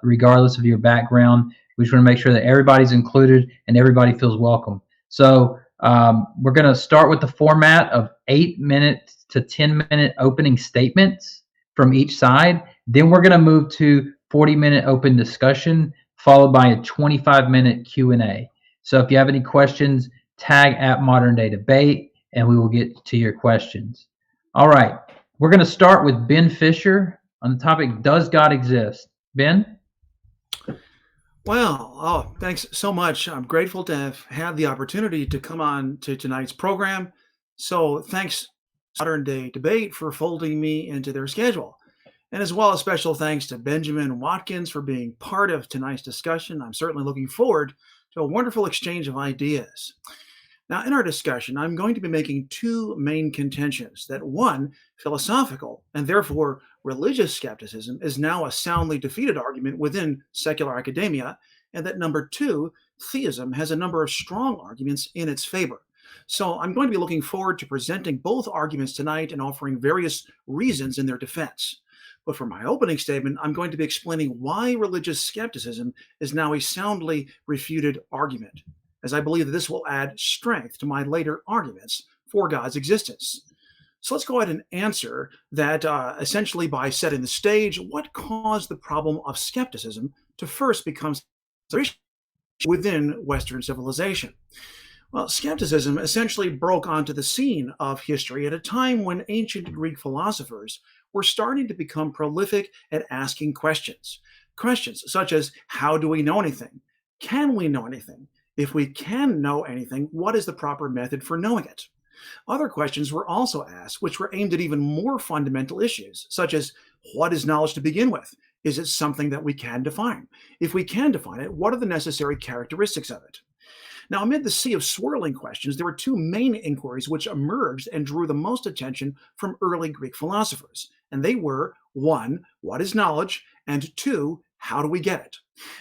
regardless of your background. We just want to make sure that everybody's included and everybody feels welcome. So we're going to start with the format of 8 minute to 10-minute opening statements from each side. Then we're going to move to 40-minute open discussion, followed by a 25-minute Q&A. So if you have any questions, tag at Modern Day Debate, and we will get to your questions. All right, we're going to start with Ben Fischer on the topic, does God exist? Ben? Well, thanks so much. I'm grateful to have had the opportunity to come on to tonight's program. So thanks, Modern Day Debate, for folding me into their schedule. And as well, a special thanks to Benjamin Watkins for being part of tonight's discussion. I'm certainly looking forward to a wonderful exchange of ideas. Now, in our discussion, I'm going to be making two main contentions: that one, philosophical and therefore religious skepticism is now a soundly defeated argument within secular academia, and that number two, theism has a number of strong arguments in its favor. So I'm going to be looking forward to presenting both arguments tonight and offering various reasons in their defense. But for my opening statement, I'm going to be explaining why religious skepticism is now a soundly refuted argument, as I believe that this will add strength to my later arguments for God's existence. So let's go ahead and answer that essentially by setting the stage. What caused the problem of skepticism to first become within Western civilization? Well, skepticism essentially broke onto the scene of history at a time when ancient Greek philosophers were starting to become prolific at asking questions. Questions such as, how do we know anything? Can we know anything? If we can know anything, what is the proper method for knowing it? Other questions were also asked, which were aimed at even more fundamental issues, such as, what is knowledge to begin with? Is it something that we can define? If we can define it, what are the necessary characteristics of it? Now, amid the sea of swirling questions, there were two main inquiries which emerged and drew the most attention from early Greek philosophers. And they were, one, what is knowledge? And two, how do we get it?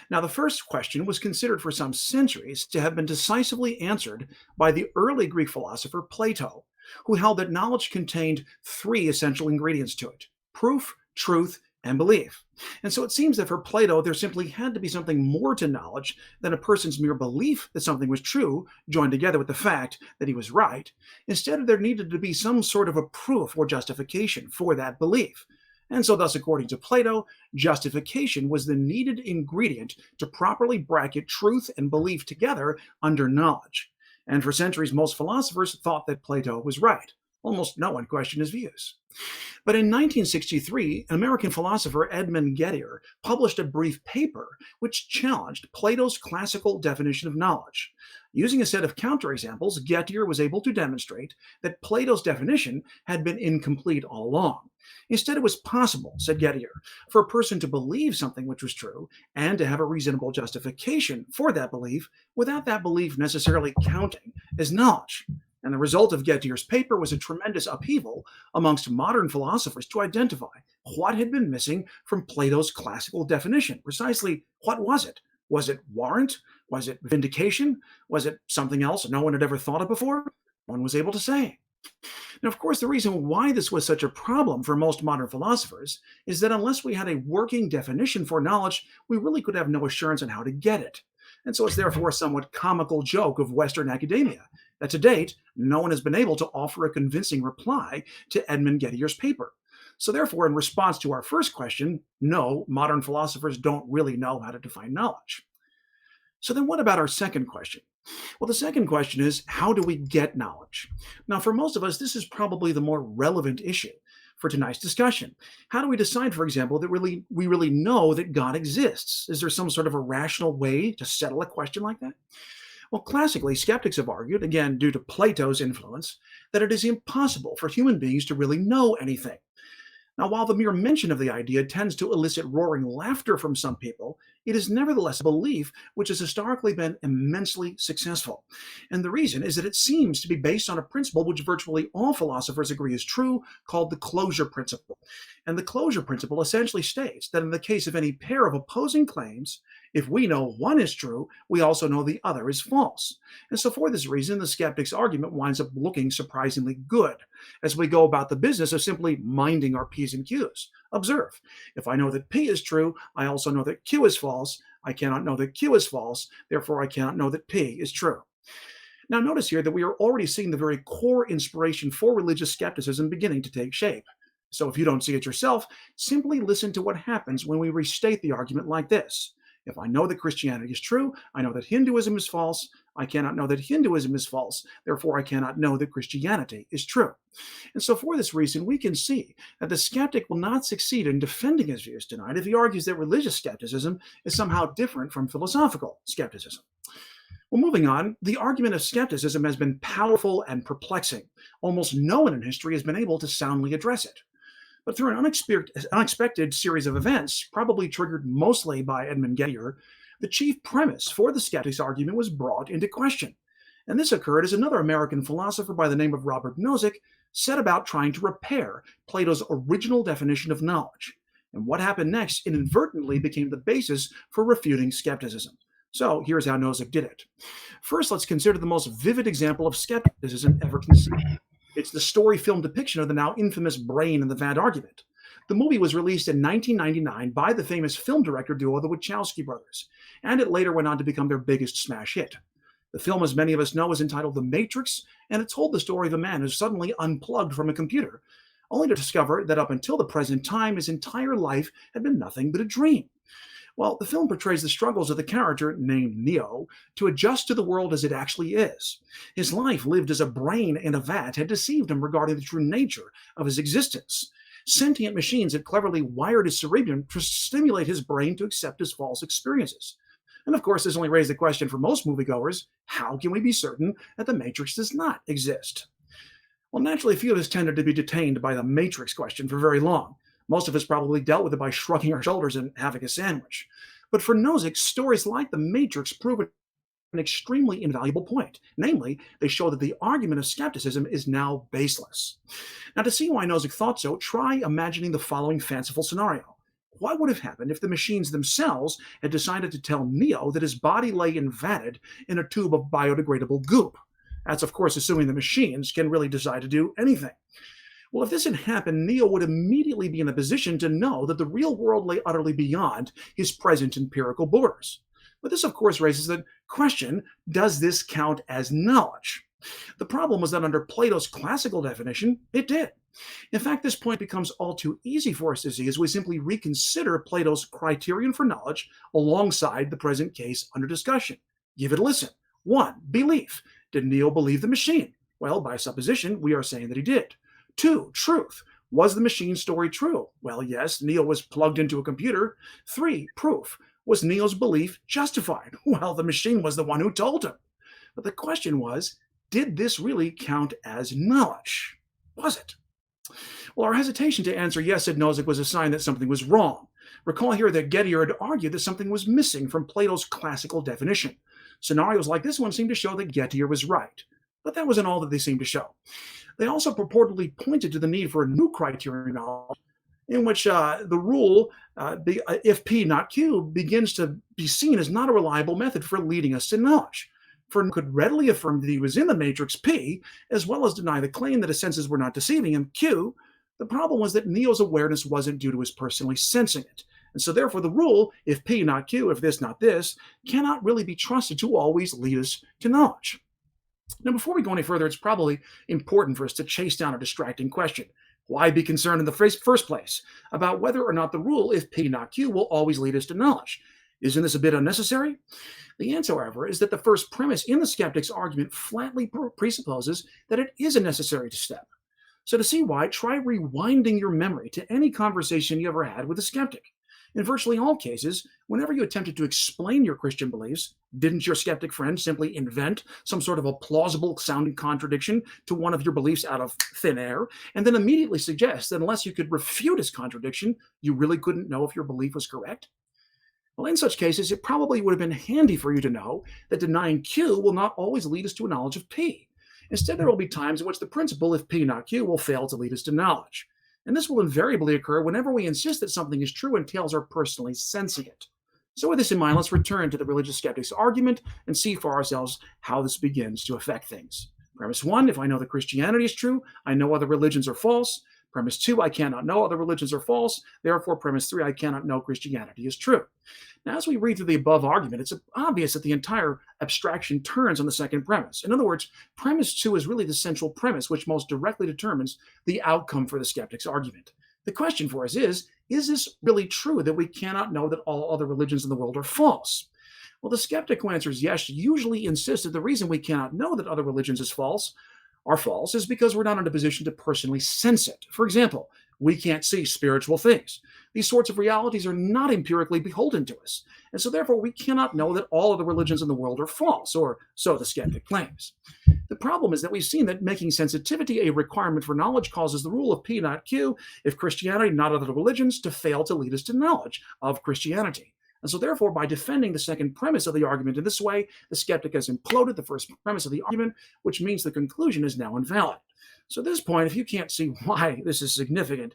Now, the first question was considered for some centuries to have been decisively answered by the early Greek philosopher Plato, who held that knowledge contained three essential ingredients to it: proof, truth, and belief. And so it seems that for Plato, there simply had to be something more to knowledge than a person's mere belief that something was true, joined together with the fact that he was right. Instead, there needed to be some sort of a proof or justification for that belief. And so thus, according to Plato, justification was the needed ingredient to properly bracket truth and belief together under knowledge. And for centuries, most philosophers thought that Plato was right. Almost no one questioned his views. But in 1963, American philosopher Edmund Gettier published a brief paper which challenged Plato's classical definition of knowledge. Using a set of counterexamples, Gettier was able to demonstrate that Plato's definition had been incomplete all along. Instead, it was possible, said Gettier, for a person to believe something which was true and to have a reasonable justification for that belief without that belief necessarily counting as knowledge. And the result of Gettier's paper was a tremendous upheaval amongst modern philosophers to identify what had been missing from Plato's classical definition. Precisely what was it? Was it warrant? Was it vindication? Was it something else no one had ever thought of before? No one was able to say. Now, of course, the reason why this was such a problem for most modern philosophers is that unless we had a working definition for knowledge, we really could have no assurance on how to get it. And so it's therefore a somewhat comical joke of Western academia that to date, no one has been able to offer a convincing reply to Edmund Gettier's paper. So therefore, in response to our first question, no, modern philosophers don't really know how to define knowledge. So then what about our second question? Well, the second question is, how do we get knowledge? Now, for most of us, this is probably the more relevant issue for tonight's discussion. How do we decide, for example, that we really know that God exists? Is there some sort of a rational way to settle a question like that? Well, classically, skeptics have argued, again due to Plato's influence, that it is impossible for human beings to really know anything. Now, while the mere mention of the idea tends to elicit roaring laughter from some people, it is nevertheless a belief which has historically been immensely successful. And the reason is that it seems to be based on a principle which virtually all philosophers agree is true, called the closure principle. And the closure principle essentially states that in the case of any pair of opposing claims, if we know one is true, we also know the other is false. And so for this reason, the skeptic's argument winds up looking surprisingly good as we go about the business of simply minding our P's and Q's. Observe, if I know that P is true, I also know that Q is false. I cannot know that Q is false, therefore I cannot know that P is true. Now notice here that we are already seeing the very core inspiration for religious skepticism beginning to take shape. So if you don't see it yourself, simply listen to what happens when we restate the argument like this. If I know that Christianity is true, I know that Hinduism is false. I cannot know that Hinduism is false. Therefore, I cannot know that Christianity is true. And so for this reason, we can see that the skeptic will not succeed in defending his views tonight if he argues that religious skepticism is somehow different from philosophical skepticism. Well, moving on, the argument of skepticism has been powerful and perplexing. Almost no one in history has been able to soundly address it. But through an unexpected series of events, probably triggered mostly by Edmund Gettier, the chief premise for the skeptic's argument was brought into question. And this occurred as another American philosopher by the name of Robert Nozick set about trying to repair Plato's original definition of knowledge. And what happened next inadvertently became the basis for refuting skepticism. So here's how Nozick did it. First, let's consider the most vivid example of skepticism ever conceived. It's the story film depiction of the now infamous brain in the vat argument. The movie was released in 1999 by the famous film director duo, the Wachowski brothers, and it later went on to become their biggest smash hit. The film, as many of us know, is entitled The Matrix, and it told the story of a man who suddenly unplugged from a computer, only to discover that up until the present time, his entire life had been nothing but a dream. Well, the film portrays the struggles of the character, named Neo, to adjust to the world as it actually is. His life lived as a brain in a vat had deceived him regarding the true nature of his existence. Sentient machines had cleverly wired his cerebrum to stimulate his brain to accept his false experiences. And of course, this only raised the question for most moviegoers, how can we be certain that the Matrix does not exist? Well, naturally, few of us tended to be detained by the Matrix question for very long. Most of us probably dealt with it by shrugging our shoulders and having a sandwich. But for Nozick, stories like The Matrix prove an extremely invaluable point. Namely, they show that the argument of skepticism is now baseless. Now, to see why Nozick thought so, try imagining the following fanciful scenario. What would have happened if the machines themselves had decided to tell Neo that his body lay invatted in a tube of biodegradable goop? That's, of course, assuming the machines can really decide to do anything. Well, if this had happened, Neo would immediately be in a position to know that the real world lay utterly beyond his present empirical borders. But this, of course, raises the question, does this count as knowledge? The problem was that under Plato's classical definition, it did. In fact, this point becomes all too easy for us to see as we simply reconsider Plato's criterion for knowledge alongside the present case under discussion. Give it a listen. 1. Belief. Did Neo believe the machine? Well, by supposition, we are saying that he did. 2. Truth. Was the machine story true? Well, yes, Neo was plugged into a computer. 3. Proof. Was Neo's belief justified? Well, the machine was the one who told him. But the question was, did this really count as knowledge? Was it? Well, our hesitation to answer yes at Nozick was a sign that something was wrong. Recall here that Gettier had argued that something was missing from Plato's classical definition. Scenarios like this one seem to show that Gettier was right. But that wasn't all that they seemed to show. They also purportedly pointed to the need for a new criterion knowledge in which the rule, if P not Q, begins to be seen as not a reliable method for leading us to knowledge. For could readily affirm that he was in the matrix P, as well as deny the claim that his senses were not deceiving him Q. The problem was that Neo's awareness wasn't due to his personally sensing it. And so therefore the rule, if P not Q, if this not this, cannot really be trusted to always lead us to knowledge. Now, before we go any further, it's probably important for us to chase down a distracting question. Why be concerned in the first place about whether or not the rule, if P not Q, will always lead us to knowledge? Isn't this a bit unnecessary? The answer, however, is that the first premise in the skeptic's argument flatly presupposes that it is a necessary step. So to see why, try rewinding your memory to any conversation you ever had with a skeptic. In virtually all cases, whenever you attempted to explain your Christian beliefs, didn't your skeptic friend simply invent some sort of a plausible sounding contradiction to one of your beliefs out of thin air, and then immediately suggest that unless you could refute his contradiction, you really couldn't know if your belief was correct? Well, in such cases, it probably would have been handy for you to know that denying Q will not always lead us to a knowledge of P. Instead, there will be times in which the principle, if P not Q, will fail to lead us to knowledge. And this will invariably occur whenever we insist that something is true and tails are personally sensing it. So with this in mind, let's return to the religious skeptic's argument and see for ourselves how this begins to affect things. Premise 1, if I know that Christianity is true, I know other religions are false. Premise 2, I cannot know other religions are false. Therefore, premise 3, I cannot know Christianity is true. Now, as we read through the above argument, it's obvious that the entire abstraction turns on the second premise. In other words, premise 2 is really the central premise, which most directly determines the outcome for the skeptic's argument. The question for us is this really true that we cannot know that all other religions in the world are false? Well, the skeptic who answers yes usually insists that the reason we cannot know that other religions are false is because we're not in a position to personally sense it. For example, we can't see spiritual things. These sorts of realities are not empirically beholden to us, and so therefore we cannot know that all of the religions in the world are false, or so the skeptic claims. The problem is that we've seen that making sensitivity a requirement for knowledge causes the rule of P not Q, if Christianity, not other religions, to fail to lead us to knowledge of Christianity. And so therefore, by defending the second premise of the argument in this way, the skeptic has imploded the first premise of the argument, which means the conclusion is now invalid. So at this point, if you can't see why this is significant,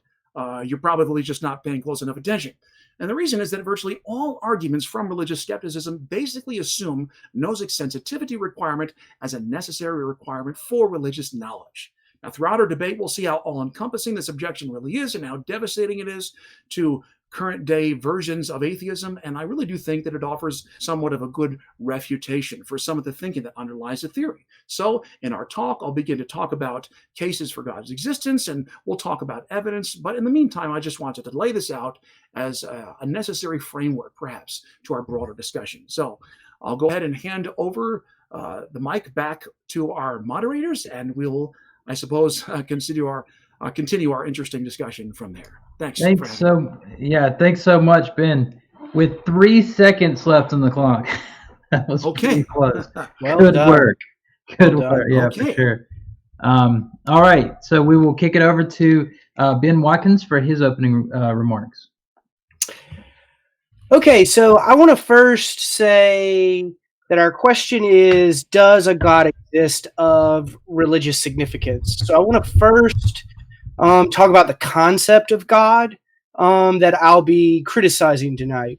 you're probably just not paying close enough attention. And the reason is that virtually all arguments from religious skepticism basically assume Nozick's sensitivity requirement as a necessary requirement for religious knowledge. Now, throughout our debate, we'll see how all-encompassing this objection really is and how devastating it is to current-day versions of atheism, and I really do think that it offers somewhat of a good refutation for some of the thinking that underlies the theory. So, in our talk, I'll begin to talk about cases for God's existence, and we'll talk about evidence, but in the meantime, I just wanted to lay this out as a necessary framework, perhaps, to our broader discussion. So, I'll go ahead and hand over the mic back to our moderators, and we'll, I suppose, continue our interesting discussion from there. Thanks so much, Ben. With 3 seconds left on the clock. That was pretty close. Good work. Good work. Yeah, for sure. All right. So we will kick it over to Ben Watkins for his opening remarks. Okay. So I want to first say that our question is, does a God exist of religious significance? So I want to first talk about the concept of God that I'll be criticizing tonight.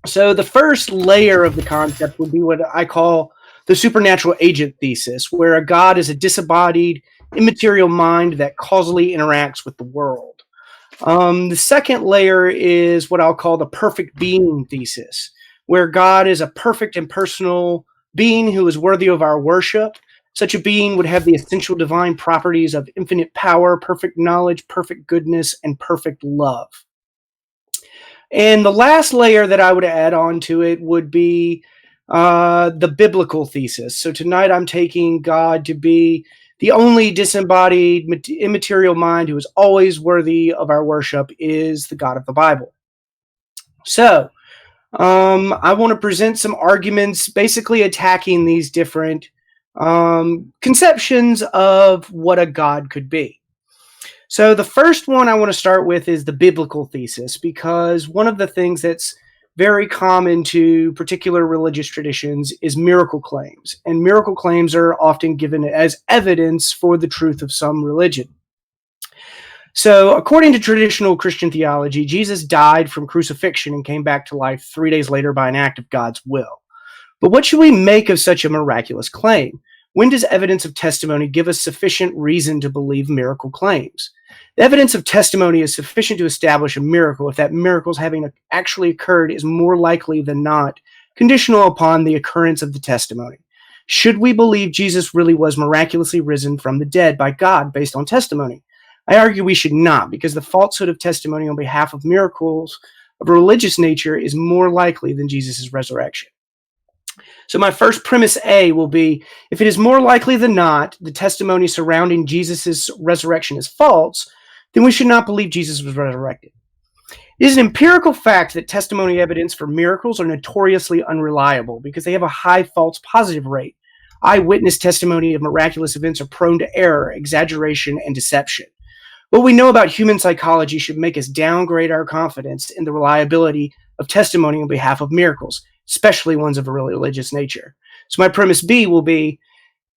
So the first layer of the concept would be what I call the supernatural agent thesis, where a God is a disembodied, immaterial mind that causally interacts with the world. The second layer is what I'll call the perfect being thesis, where God is a perfect and personal being who is worthy of our worship. Such a being would have the essential divine properties of infinite power, perfect knowledge, perfect goodness, and perfect love. And the last layer that I would add on to it would be the biblical thesis. So tonight I'm taking God to be the only disembodied, immaterial mind who is always worthy of our worship is the God of the Bible. So I want to present some arguments basically attacking these different conceptions of what a God could be. So the first one I want to start with is the biblical thesis, because one of the things that's very common to particular religious traditions is miracle claims, and miracle claims are often given as evidence for the truth of some religion. So according to traditional Christian theology, Jesus died from crucifixion and came back to life 3 days later by an act of God's will. But what should we make of such a miraculous claim? When does evidence of testimony give us sufficient reason to believe miracle claims? The evidence of testimony is sufficient to establish a miracle if that miracle's having actually occurred is more likely than not conditional upon the occurrence of the testimony. Should we believe Jesus really was miraculously risen from the dead by God based on testimony? I argue we should not, because the falsehood of testimony on behalf of miracles of a religious nature is more likely than Jesus' resurrection. So my first premise A will be, if it is more likely than not the testimony surrounding Jesus' resurrection is false, then we should not believe Jesus was resurrected. It is an empirical fact that testimony evidence for miracles are notoriously unreliable because they have a high false positive rate. Eyewitness testimony of miraculous events are prone to error, exaggeration, and deception. What we know about human psychology should make us downgrade our confidence in the reliability of testimony on behalf of miracles, especially ones of a religious nature. So my premise B will be,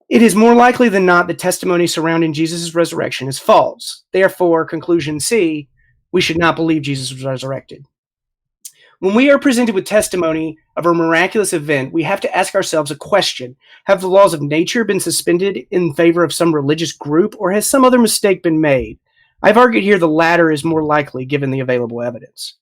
it is more likely than not that testimony surrounding Jesus' resurrection is false. Therefore, conclusion C, we should not believe Jesus was resurrected. When we are presented with testimony of a miraculous event, we have to ask ourselves a question. Have the laws of nature been suspended in favor of some religious group, or has some other mistake been made? I've argued here the latter is more likely given the available evidence.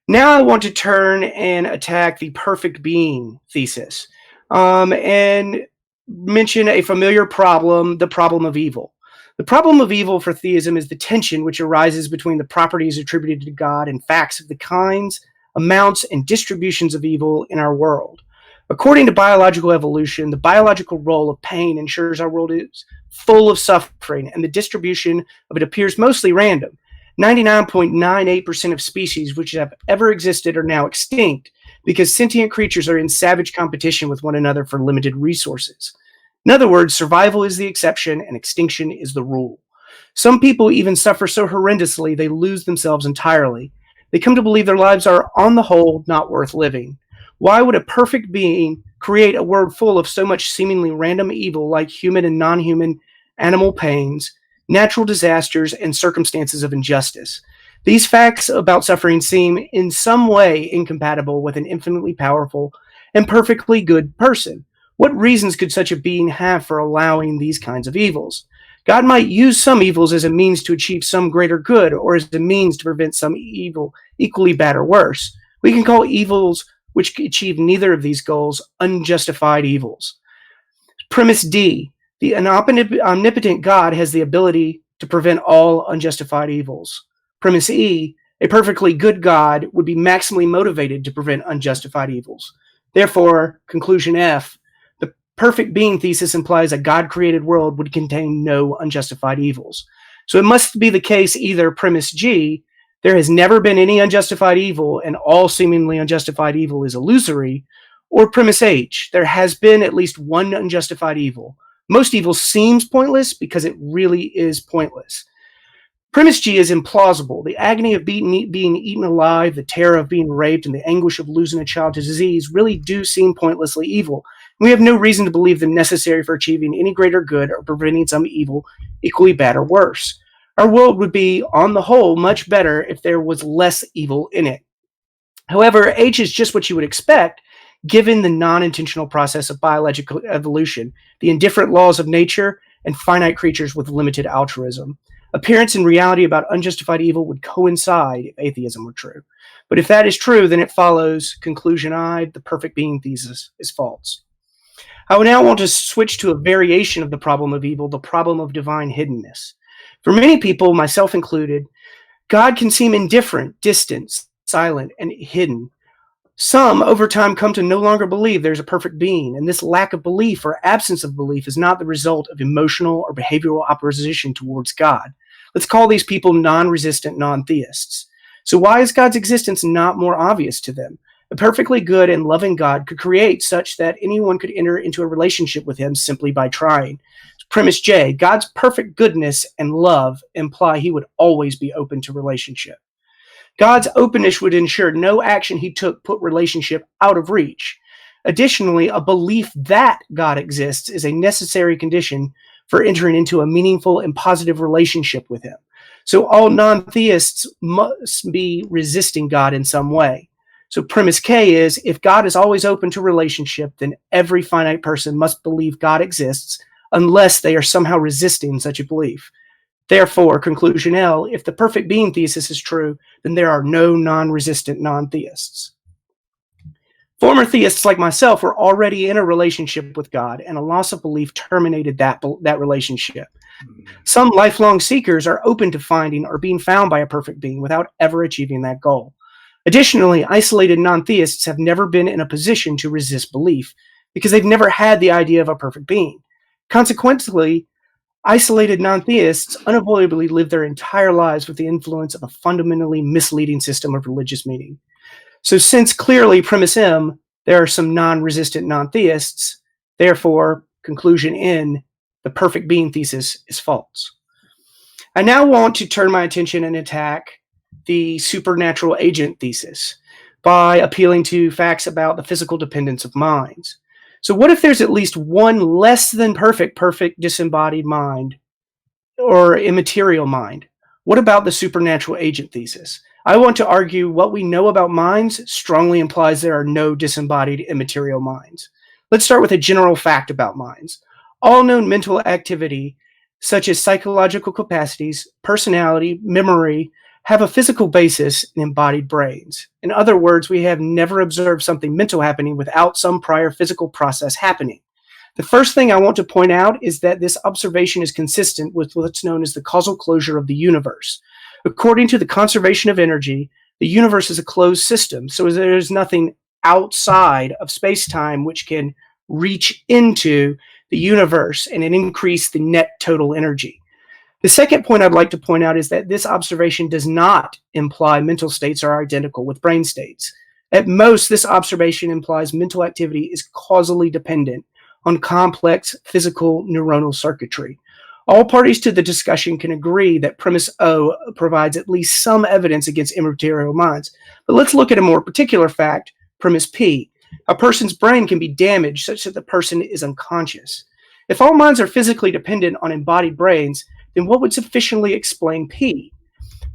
Now I want to turn and attack the perfect being thesis, and mention a familiar problem, the problem of evil. The problem of evil for theism is the tension which arises between the properties attributed to God and facts of the kinds, amounts, and distributions of evil in our world. According to biological evolution, the biological role of pain ensures our world is full of suffering, and the distribution of it appears mostly random. 99.98% of species which have ever existed are now extinct because sentient creatures are in savage competition with one another for limited resources. In other words, survival is the exception and extinction is the rule. Some people even suffer so horrendously they lose themselves entirely. They come to believe their lives are, on the whole, not worth living. Why would a perfect being create a world full of so much seemingly random evil like human and non-human animal pains, natural disasters, and circumstances of injustice? These facts about suffering seem in some way incompatible with an infinitely powerful and perfectly good person. What reasons could such a being have for allowing these kinds of evils? God might use some evils as a means to achieve some greater good, or as a means to prevent some evil equally bad or worse. We can call evils which achieve neither of these goals unjustified evils. Premise D, the omnipotent God has the ability to prevent all unjustified evils. Premise E, a perfectly good God would be maximally motivated to prevent unjustified evils. Therefore, conclusion F, the perfect being thesis implies a God-created world would contain no unjustified evils. So it must be the case either premise G, there has never been any unjustified evil and all seemingly unjustified evil is illusory, or premise H, there has been at least one unjustified evil. Most evil seems pointless because it really is pointless. Premise G is implausible. The agony of being eaten alive, the terror of being raped, and the anguish of losing a child to disease really do seem pointlessly evil. We have no reason to believe them necessary for achieving any greater good or preventing some evil equally bad or worse. Our world would be, on the whole, much better if there was less evil in it. However, H is just what you would expect, given the non-intentional process of biological evolution, the indifferent laws of nature, and finite creatures with limited altruism. Appearance and reality about unjustified evil would coincide if atheism were true. But if that is true, then it follows, conclusion I, the perfect being thesis is false. I would now want to switch to a variation of the problem of evil, the problem of divine hiddenness. For many people, myself included, God can seem indifferent, distant, silent, and hidden. Some, over time, come to no longer believe there's a perfect being, and this lack of belief or absence of belief is not the result of emotional or behavioral opposition towards God. Let's call these people non-resistant non-theists. So why is God's existence not more obvious to them? A perfectly good and loving God could create such that anyone could enter into a relationship with him simply by trying. Premise J, God's perfect goodness and love imply he would always be open to relationship. God's openness would ensure no action he took put relationship out of reach. Additionally, a belief that God exists is a necessary condition for entering into a meaningful and positive relationship with him. So all non-theists must be resisting God in some way. So premise K is, if God is always open to relationship, then every finite person must believe God exists unless they are somehow resisting such a belief. Therefore, conclusion L, if the perfect being thesis is true, then there are no non-resistant non-theists. Former theists like myself were already in a relationship with God, and a loss of belief terminated that relationship. Some lifelong seekers are open to finding or being found by a perfect being without ever achieving that goal. Additionally, isolated non-theists have never been in a position to resist belief because they've never had the idea of a perfect being. Consequently, isolated non-theists unavoidably live their entire lives with the influence of a fundamentally misleading system of religious meaning. So since clearly, premise M, there are some non-resistant non-theists, therefore, conclusion N, the perfect being thesis is false. I now want to turn my attention and attack the supernatural agent thesis by appealing to facts about the physical dependence of minds. So what if there's at least one less than perfect disembodied mind or immaterial mind? What about the supernatural agent thesis? I want to argue what we know about minds strongly implies there are no disembodied immaterial minds. Let's start with a general fact about minds. All known mental activity such as psychological capacities, personality, memory, have a physical basis in embodied brains. In other words, we have never observed something mental happening without some prior physical process happening. The first thing I want to point out is that this observation is consistent with what's known as the causal closure of the universe. According to the conservation of energy, the universe is a closed system, so there is nothing outside of space-time which can reach into the universe and increase the net total energy. The second point I'd like to point out is that this observation does not imply mental states are identical with brain states. At most, this observation implies mental activity is causally dependent on complex physical neuronal circuitry. All parties to the discussion can agree that premise O provides at least some evidence against immaterial minds. But let's look at a more particular fact, premise P. A person's brain can be damaged such that the person is unconscious. If all minds are physically dependent on embodied brains, then what would sufficiently explain P?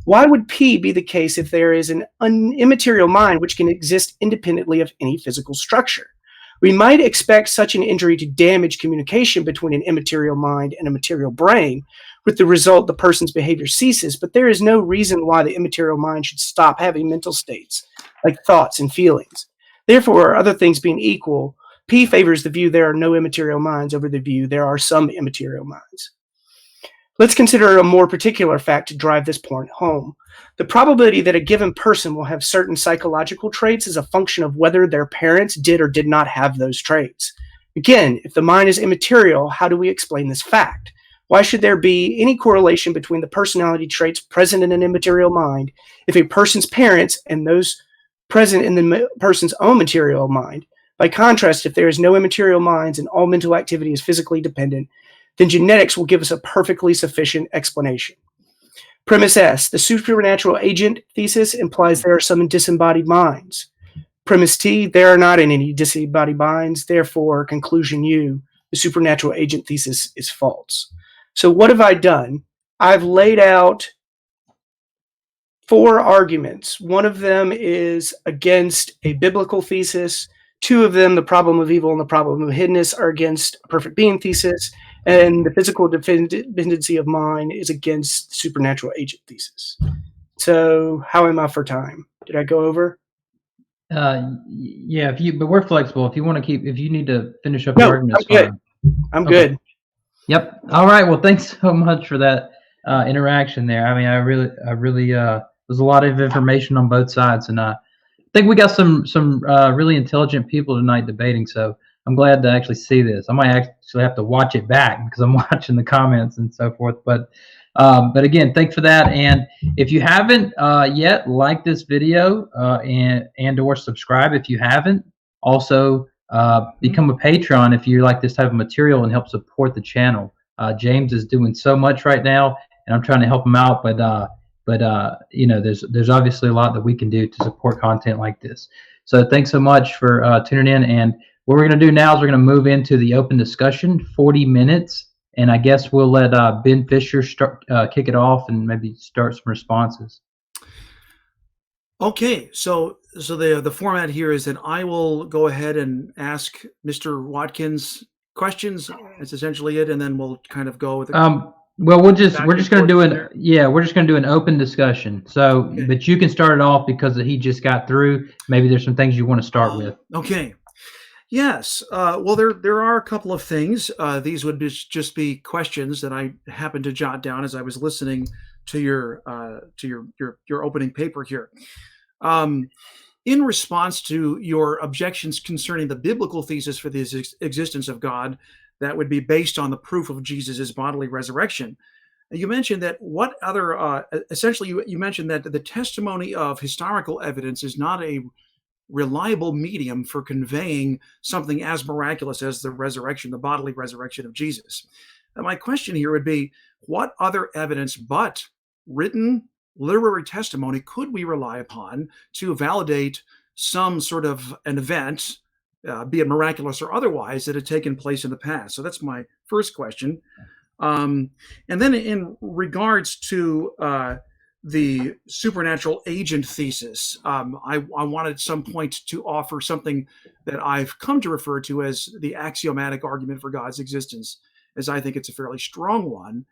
Why would P be the case if there is an immaterial mind which can exist independently of any physical structure? We might expect such an injury to damage communication between an immaterial mind and a material brain, with the result the person's behavior ceases, but there is no reason why the immaterial mind should stop having mental states, like thoughts and feelings. Therefore, other things being equal, P favors the view there are no immaterial minds over the view there are some immaterial minds. Let's consider a more particular fact to drive this point home. The probability that a given person will have certain psychological traits is a function of whether their parents did or did not have those traits. Again, if the mind is immaterial, how do we explain this fact? Why should there be any correlation between the personality traits present in an immaterial mind if a person's parents and those present in the person's own material mind? By contrast, if there is no immaterial minds and all mental activity is physically dependent, then genetics will give us a perfectly sufficient explanation. Premise S, the supernatural agent thesis implies there are some disembodied minds. Premise T, there are not any disembodied minds, therefore, conclusion U, the supernatural agent thesis is false. So what have I done? I've laid out 4 arguments. One of them is against a biblical thesis. 2 of them, the problem of evil and the problem of hiddenness, are against a perfect being thesis. And the physical dependency of mind is against the supernatural agent thesis. So how am I for time? Did I go over? Yeah, but we're flexible. If you want to if you need to finish up No, the argument, I'm good. I'm good. Yep. All right. Well, thanks so much for that interaction there. I mean, I really, there's a lot of information on both sides, and I think we got some really intelligent people tonight debating. So I'm glad to actually see this. I might actually have to watch it back because I'm watching the comments and so forth. But again, thanks for that. And if you haven't yet, like this video and or subscribe if you haven't. Also, become a patron if you like this type of material and help support the channel. James is doing so much right now, and I'm trying to help him out. But you know, there's obviously a lot that we can do to support content like this. So thanks so much for tuning in. And what we're going to do now is we're going to move into the open discussion, 40 minutes. And I guess we'll let Ben Fischer kick it off and maybe start some responses. Okay, so the format here is that I will go ahead and ask Mr. Watkins questions. That's essentially it, and then we'll kind of go with well, we're just going to do we're just going to do an open discussion. So, okay. But you can start it off because he just got through. Maybe there's some things you want to start with. Okay. Yes. Well, there are a couple of things. These would just be questions that I happened to jot down as I was listening to your opening paper here. In response to your objections concerning the biblical thesis for the existence of God, that would be based on the proof of Jesus's bodily resurrection. You mentioned that essentially you mentioned that the testimony of historical evidence is not a reliable medium for conveying something as miraculous as the resurrection, the bodily resurrection of Jesus. And my question here would be, what other evidence but written literary testimony could we rely upon to validate some sort of an event, be it miraculous or otherwise, that had taken place in the past? So that's my first question. And then in regards to the supernatural agent thesis, I wanted at some point to offer something that I've come to refer to as the axiomatic argument for God's existence. as I think it's a fairly strong one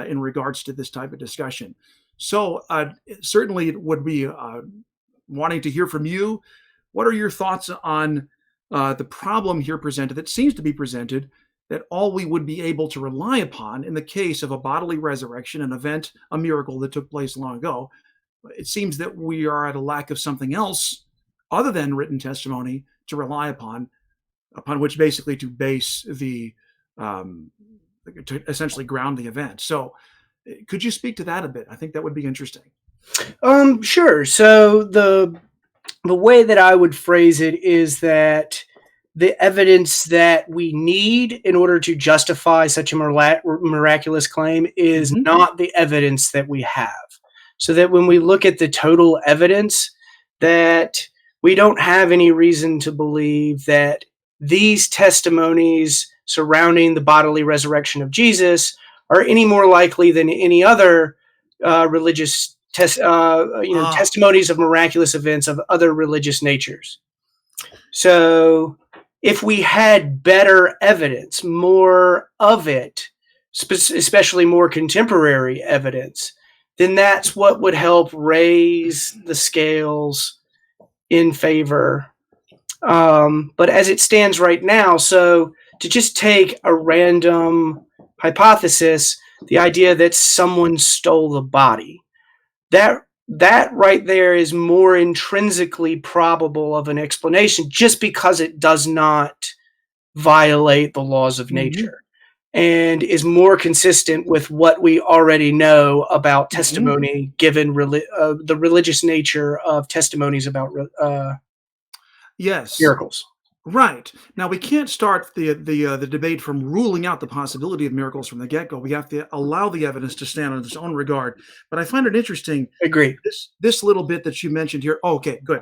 in regards to this type of discussion. So certainly it would be wanting to hear from you. What are your thoughts on the problem here presented that seems to be presented, that all we would be able to rely upon in the case of a bodily resurrection, an event, a miracle that took place long ago? It seems that we are at a lack of something else other than written testimony to rely upon which basically to base the, to essentially ground the event. So could you speak to that a bit? I think that would be interesting. Sure. So the way that I would phrase it is that the evidence that we need in order to justify such a miraculous claim is not the evidence that we have. So that when we look at the total evidence, that we don't have any reason to believe that these testimonies surrounding the bodily resurrection of Jesus are any more likely than any other religious testimonies of miraculous events of other religious natures. So if we had better evidence, more of it, especially more contemporary evidence, then that's what would help raise the scales in favor. But as it stands right now, so to just take a random hypothesis, the idea that someone stole the body, that right there is more intrinsically probable of an explanation, just because it does not violate the laws of nature and is more consistent with what we already know about testimony, given the religious nature of testimonies about miracles. Right. Now, we can't start the debate from ruling out the possibility of miracles from the get-go. We have to allow the evidence to stand on its own regard. But I find it interesting. Agree. This little bit that you mentioned here. Okay, good.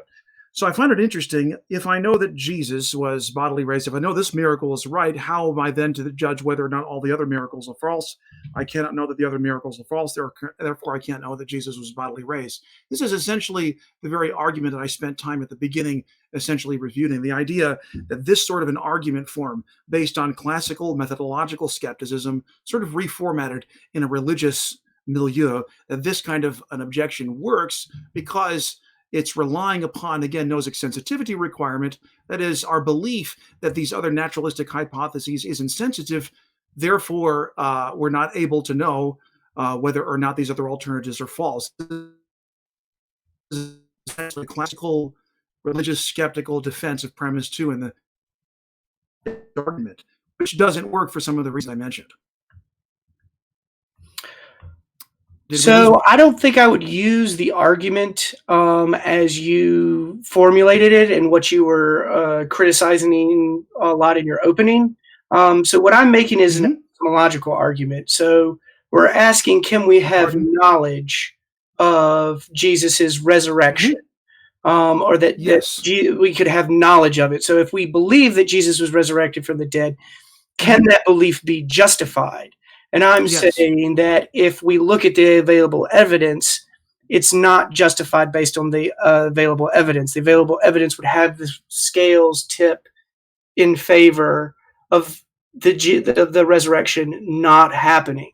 So I find it interesting. If I know that Jesus was bodily raised, if I know this miracle is right, how am I then to judge whether or not all the other miracles are false? I cannot know that the other miracles are false. Therefore, I can't know that Jesus was bodily raised. This is essentially the very argument that I spent time at the beginning essentially refuting. The idea that this sort of an argument form based on classical methodological skepticism, sort of reformatted in a religious milieu, that this kind of an objection works because it's relying upon, again, Nozick's sensitivity requirement. That is, our belief that these other naturalistic hypotheses is insensitive. Therefore, we're not able to know whether or not these other alternatives are false. This is a classical religious skeptical defense of premise 2 in the argument, which doesn't work for some of the reasons I mentioned. So I don't think I would use the argument as you formulated it and what you were criticizing a lot in your opening. So what I'm making is an epistemological argument. So we're asking, can we have knowledge of Jesus's resurrection? Or that we could have knowledge of it. So if we believe that Jesus was resurrected from the dead, can that belief be justified? And I'm saying that if we look at the available evidence, it's not justified based on the available evidence. The available evidence would have the scales tip in favor of the resurrection not happening.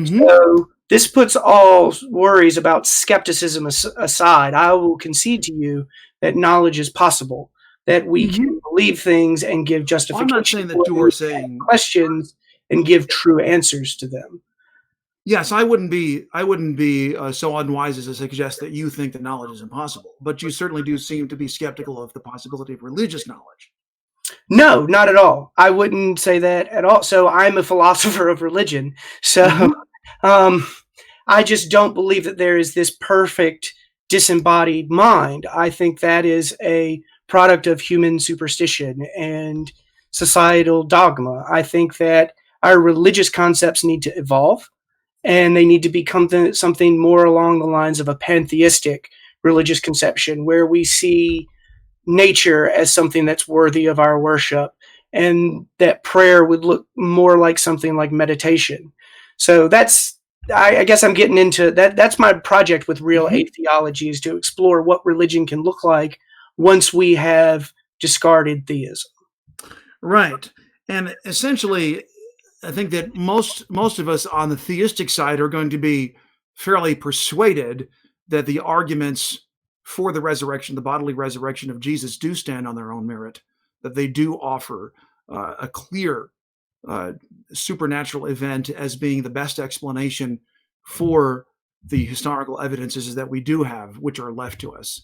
So this puts all worries about skepticism aside. I will concede to you that knowledge is possible, that we can believe things and give justification. I'm not saying that you are saying questions and give true answers to them. Yes, I wouldn't be so unwise as to suggest that you think that knowledge is impossible, but you certainly do seem to be skeptical of the possibility of religious knowledge. No, not at all. I wouldn't say that at all. So I'm a philosopher of religion. So I just don't believe that there is this perfect disembodied mind. I think that is a product of human superstition and societal dogma. I think that our religious concepts need to evolve, and they need to become something more along the lines of a pantheistic religious conception, where we see nature as something that's worthy of our worship, and that prayer would look more like something like meditation. So that's, I guess I'm getting into that. That's my project with Real Atheology, is to explore what religion can look like once we have discarded theism. Right. And essentially, I think that most of us on the theistic side are going to be fairly persuaded that the arguments for the resurrection, the bodily resurrection of Jesus, do stand on their own merit, that they do offer a clear supernatural event as being the best explanation for the historical evidences that we do have, which are left to us.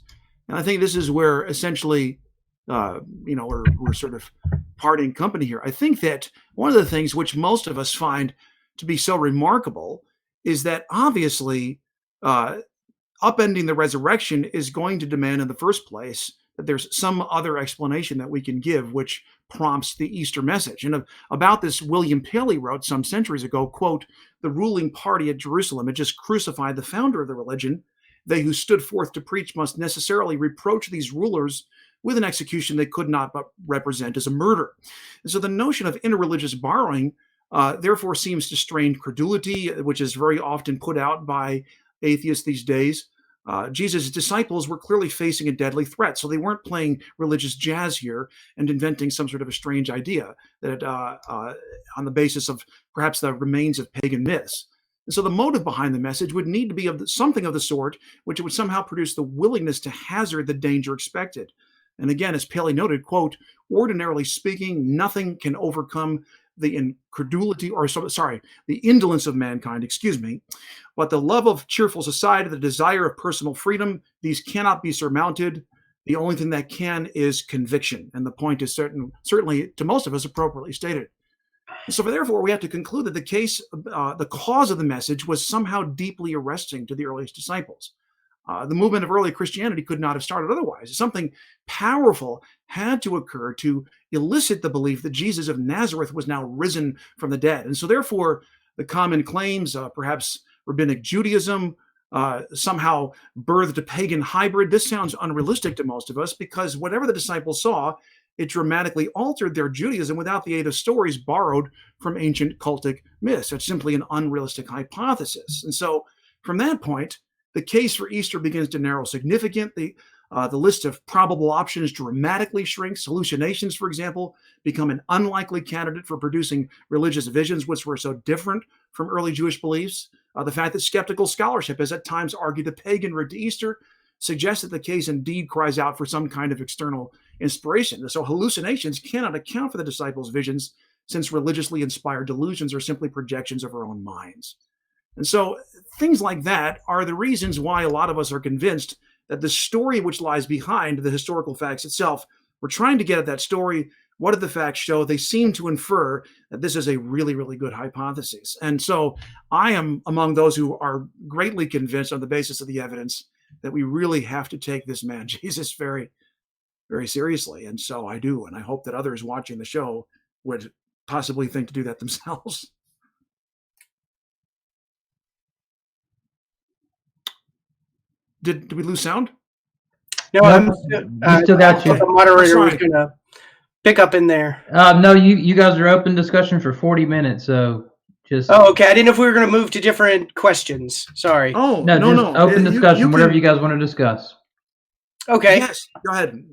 And I think this is where essentially, we're sort of parting company here. I think that one of the things which most of us find to be so remarkable is that obviously upending the resurrection is going to demand in the first place that there's some other explanation that we can give which prompts the Easter message. And about this, William Paley wrote some centuries ago, quote, "The ruling party at Jerusalem had just crucified the founder of the religion. They who stood forth to preach must necessarily reproach these rulers with an execution they could not but represent as a murder." And so the notion of interreligious borrowing therefore seems to strain credulity, which is very often put out by atheists these days. Jesus' disciples were clearly facing a deadly threat, so they weren't playing religious jazz here and inventing some sort of a strange idea that on the basis of perhaps the remains of pagan myths. And so the motive behind the message would need to be something of the sort which would somehow produce the willingness to hazard the danger expected. And again, as Paley noted, quote, "Ordinarily speaking, nothing can overcome the the indolence of mankind, but the love of cheerful society, the desire of personal freedom, these cannot be surmounted. The only thing that can is conviction." And the point is certainly to most of us appropriately stated. So therefore, we have to conclude that the cause of the message was somehow deeply arresting to the earliest disciples. The movement of early Christianity could not have started otherwise. Something powerful had to occur to elicit the belief that Jesus of Nazareth was now risen from the dead. And so therefore, the common claims, perhaps rabbinic Judaism, somehow birthed a pagan hybrid. This sounds unrealistic to most of us because whatever the disciples saw, it dramatically altered their Judaism without the aid of stories borrowed from ancient cultic myths. It's simply an unrealistic hypothesis. And so from that point, the case for Easter begins to narrow significantly. The list of probable options dramatically shrinks. Hallucinations, for example, become an unlikely candidate for producing religious visions, which were so different from early Jewish beliefs. The fact that skeptical scholarship has at times argued the pagan route to Easter suggests that the case indeed cries out for some kind of external inspiration. So hallucinations cannot account for the disciples' visions, since religiously inspired delusions are simply projections of our own minds. And so things like that are the reasons why a lot of us are convinced that the story which lies behind the historical facts itself, we're trying to get at that story. What do the facts show? They seem to infer that this is a really, really good hypothesis. And so I am among those who are greatly convinced on the basis of the evidence that we really have to take this man, Jesus, very, very seriously. And so I do. And I hope that others watching the show would possibly think to do that themselves. Did we lose sound? No, we still got you. The moderator was going to pick up in there. No, you guys are open discussion for 40 minutes, so just. Oh, okay. I didn't know if we were going to move to different questions. Sorry. Oh, no. Open discussion, whatever you guys want to discuss. Okay. Yes, go ahead.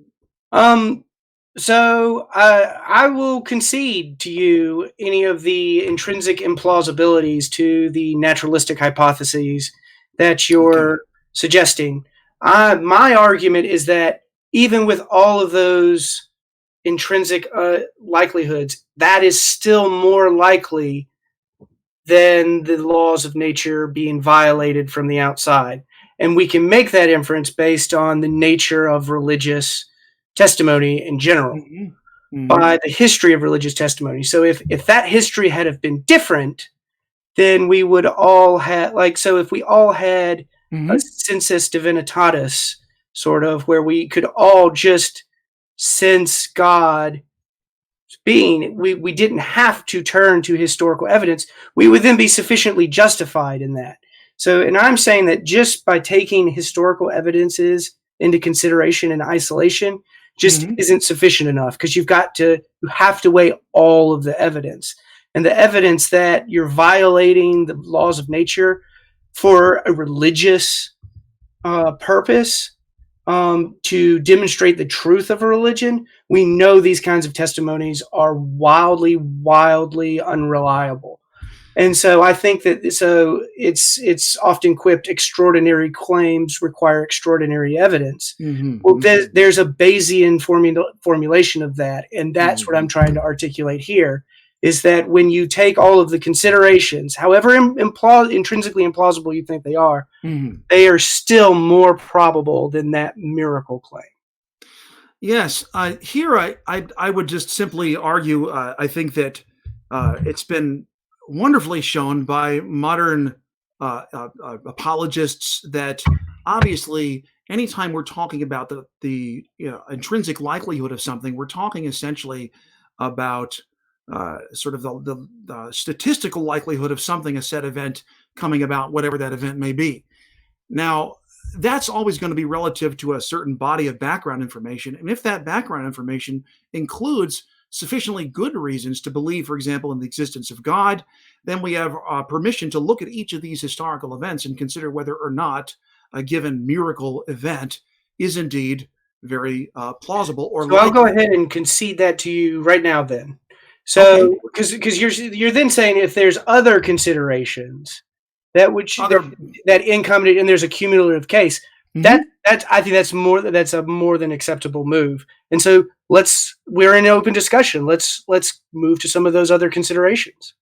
So I will concede to you any of the intrinsic implausibilities to the naturalistic hypotheses that you're suggesting. My argument is that even with all of those intrinsic likelihoods, that is still more likely than the laws of nature being violated from the outside. And we can make that inference based on the nature of religious testimony in general, by the history of religious testimony. So if that history had have been different, then we would all have, if we all had a sensus divinitatis, sort of, where we could all just sense God being, we didn't have to turn to historical evidence, we would then be sufficiently justified in that. So, and I'm saying that just by taking historical evidences into consideration in isolation just isn't sufficient enough, because you have to weigh all of the evidence. And the evidence that you're violating the laws of nature for a religious purpose to demonstrate the truth of a religion, we know these kinds of testimonies are wildly, wildly unreliable. And so I think that it's often quipped, extraordinary claims require extraordinary evidence. Mm-hmm. Well, there's a Bayesian formulation of that, and that's what I'm trying to articulate here, is that when you take all of the considerations, however intrinsically implausible you think they are, they are still more probable than that miracle claim. Yes. Here I would just simply argue, I think that it's been wonderfully shown by modern apologists that obviously anytime we're talking about the intrinsic likelihood of something, we're talking essentially about sort of the statistical likelihood of something, a set event coming about, whatever that event may be. Now, that's always going to be relative to a certain body of background information. And if that background information includes sufficiently good reasons to believe, for example, in the existence of God, then we have permission to look at each of these historical events and consider whether or not a given miracle event is indeed very plausible or likely. I'll go ahead and concede that to you right now then. So, because you're then saying if there's other considerations that incumbent and there's a cumulative case, I think that's a more than acceptable move. And so we're in an open discussion. Let's move to some of those other considerations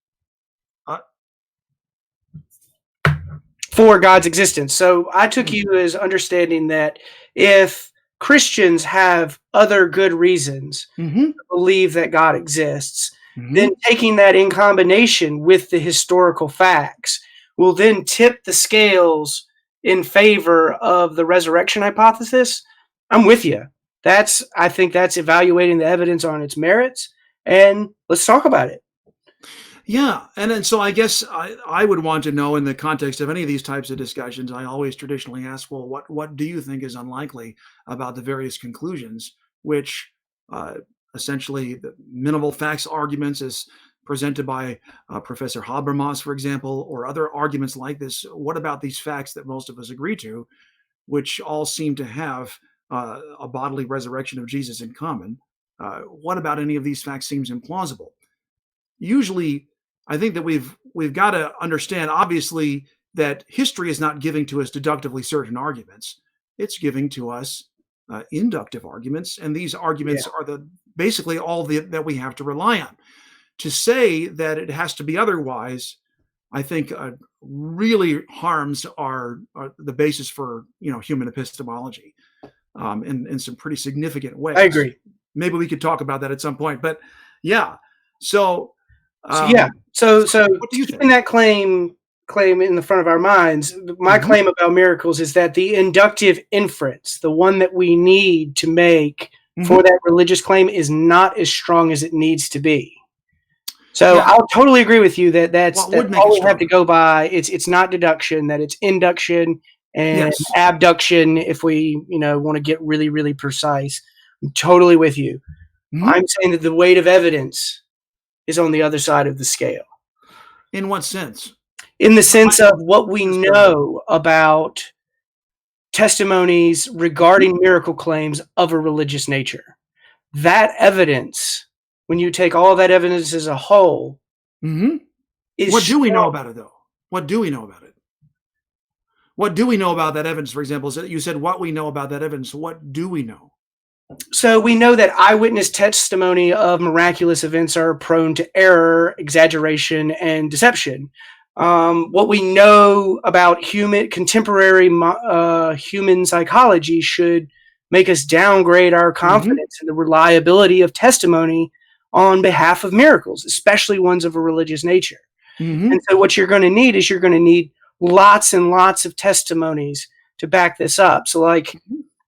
for God's existence. So I took you as understanding that if Christians have other good reasons to believe that God exists, then taking that in combination with the historical facts will then tip the scales in favor of the resurrection hypothesis. I'm with you. I think that's evaluating the evidence on its merits, and let's talk about it. Yeah, and so I guess I would want to know, in the context of any of these types of discussions, I always traditionally ask, well, what do you think is unlikely about the various conclusions, which essentially the minimal facts arguments as presented by Professor Habermas, for example, or other arguments like this. What about these facts that most of us agree to, which all seem to have a bodily resurrection of Jesus in common? What about any of these facts seems implausible? Usually, I think that we've got to understand, obviously, that history is not giving to us deductively certain arguments. It's giving to us inductive arguments, and these arguments are basically all that we have to rely on. To say that it has to be otherwise, I think, really harms the basis for human epistemology in some pretty significant ways. I agree. Maybe we could talk about that at some point, but yeah. So what do you think? In that claim in the front of our minds, my claim about miracles is that the inductive inference, the one that we need to make for that religious claim, is not as strong as it needs to be. So I'll totally agree with you that's all we have to go by. It's not deduction, that it's induction and abduction, if we want to get really, really precise. I'm totally with you. I'm saying that the weight of evidence is on the other side of the scale. In what sense? In the sense of what we know about testimonies regarding miracle claims of a religious nature. That evidence, when you take all that evidence as a whole, what do we know about it, though? What do we know about it? What do we know about that evidence, for example? You said what we know about that evidence. What do we know? So we know that eyewitness testimony of miraculous events are prone to error, exaggeration, and deception. What we know about contemporary human psychology should make us downgrade our confidence in the reliability of testimony on behalf of miracles, especially ones of a religious nature. And so what you're going to need is lots and lots of testimonies to back this up. So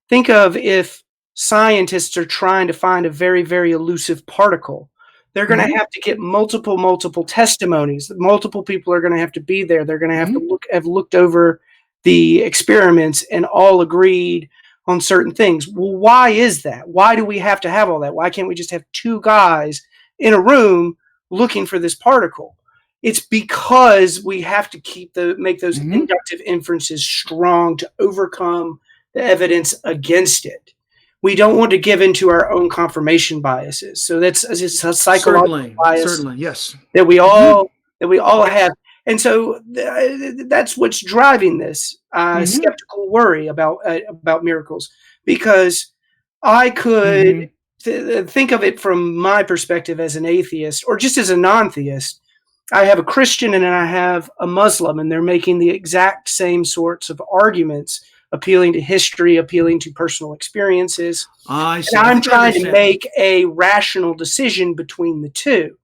think of if scientists are trying to find a very, very elusive particle, they're going to have to get multiple testimonies. Multiple people are going to have to be there. They're going to have to have looked over the experiments and all agreed on certain things. Well, why is that? Why do we have to have all that? Why can't we just have two guys in a room looking for this particle? It's because we have to make those inductive inferences strong to overcome the evidence against it. We don't want to give into our own confirmation biases. So that's a psychological bias certainly, yes, that we all have. And so that's what's driving this skeptical worry about miracles, because I could think of it from my perspective as an atheist, or just as a non-theist. I have a Christian and I have a Muslim, and they're making the exact same sorts of arguments, appealing to history, appealing to personal experiences. I see. And I'm trying to make a rational decision between the two.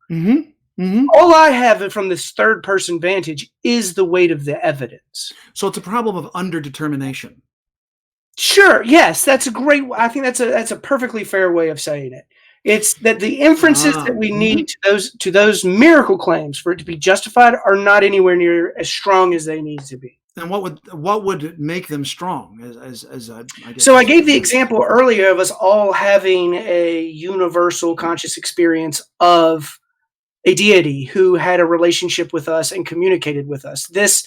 All I have from this third-person vantage is the weight of the evidence. So it's a problem of underdetermination. Sure. Yes, that's a great. I think that's a perfectly fair way of saying it. It's that the inferences that we need to those miracle claims for it to be justified are not anywhere near as strong as they need to be. And what would make them strong? I gave the example earlier of us all having a universal conscious experience of a deity who had a relationship with us and communicated with us. This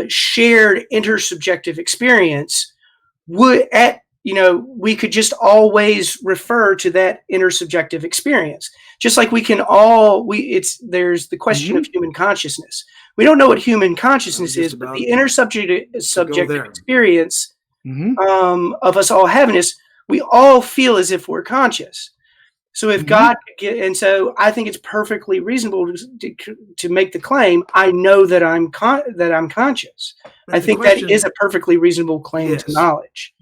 shared intersubjective experience we could just always refer to that intersubjective experience. Just like we can there's the question of human consciousness. We don't know what human consciousness is, but the intersubjective experience of us all having this, we all feel as if we're conscious. So if God could get, and so I think it's perfectly reasonable to make the claim, I know that I'm conscious. But I think that is a perfectly reasonable claim to knowledge.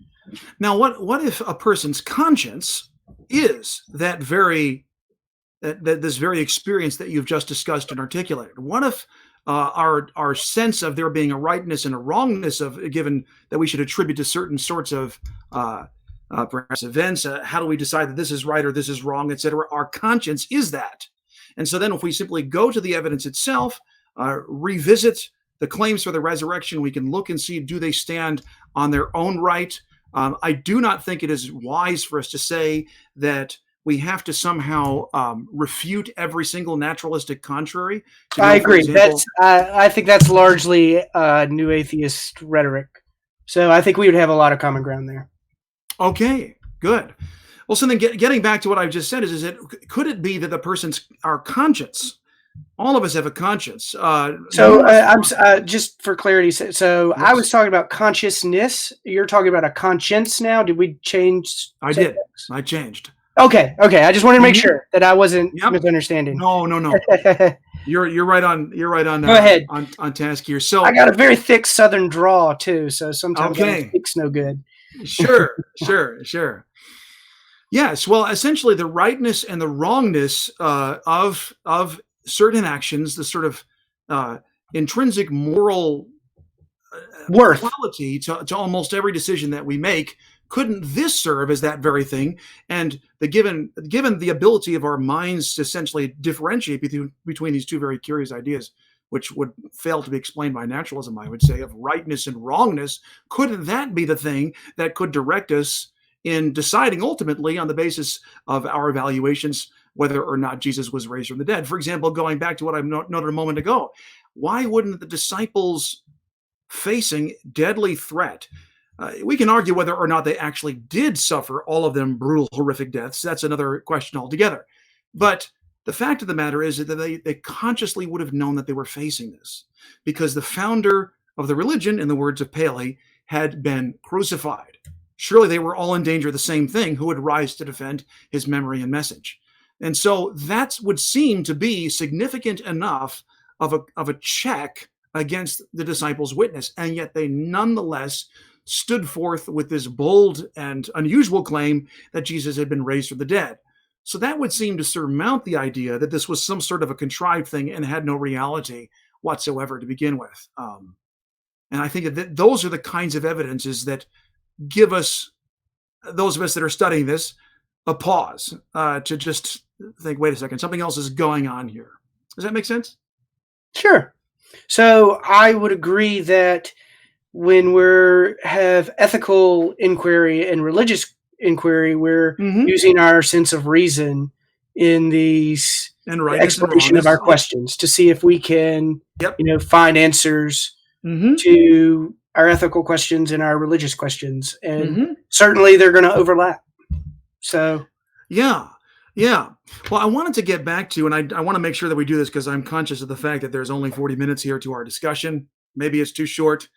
Now, what if a person's conscience is that this very experience that you've just discussed and articulated? What if our sense of there being a rightness and a wrongness of given that we should attribute to certain sorts of perhaps events, how do we decide that this is right or this is wrong, etc.? Our conscience is that. And so then if we simply go to the evidence itself, revisit the claims for the resurrection, we can look and see, do they stand on their own right? I do not think it is wise for us to say that we have to somehow refute every single naturalistic contrary. I agree. I think that's largely new atheist rhetoric. So I think we would have a lot of common ground there. Okay, good. Well, so then getting back to what I've just said could it be that our conscience, all of us have a conscience. I'm just for clarity. So yes. I was talking about consciousness. You're talking about a conscience now. Did we change? I did. I changed. Okay. I just wanted to make sure that I wasn't misunderstanding. No. You're right on. You're right on. Go ahead. On task here. So I got a very thick Southern draw too. So sometimes it's no good. Sure. Yes. Well, essentially, the rightness and the wrongness of certain actions, the sort of intrinsic moral worth quality to almost every decision that we make. Couldn't this serve as that very thing? And given the ability of our minds to essentially differentiate between these two very curious ideas, which would fail to be explained by naturalism, I would say, of rightness and wrongness, couldn't that be the thing that could direct us in deciding ultimately on the basis of our evaluations whether or not Jesus was raised from the dead? For example, going back to what I noted a moment ago, why wouldn't the disciples facing deadly threat, we can argue whether or not they actually did suffer all of them brutal, horrific deaths. That's another question altogether. But the fact of the matter is that they consciously would have known that they were facing this because the founder of the religion, in the words of Paley, had been crucified. Surely they were all in danger of the same thing. Who would rise to defend his memory and message? And so that would seem to be significant enough of a check against the disciples' witness. And yet they nonetheless stood forth with this bold and unusual claim that Jesus had been raised from the dead. So that would seem to surmount the idea that this was some sort of a contrived thing and had no reality whatsoever to begin with. And I think that those are the kinds of evidences that give us, those of us that are studying this, a pause to just think, wait a second, something else is going on here. Does that make sense? Sure. So I would agree that when we have ethical inquiry and religious inquiry, we're using our sense of reason in these exploration of our questions to see if we can, find answers to our ethical questions and our religious questions, and Mm-hmm. certainly they're going to overlap. So, Yeah. Well, I wanted to get back to, and I want to make sure that we do this because I'm conscious of the fact that there's only 40 minutes here to our discussion. Maybe it's too short.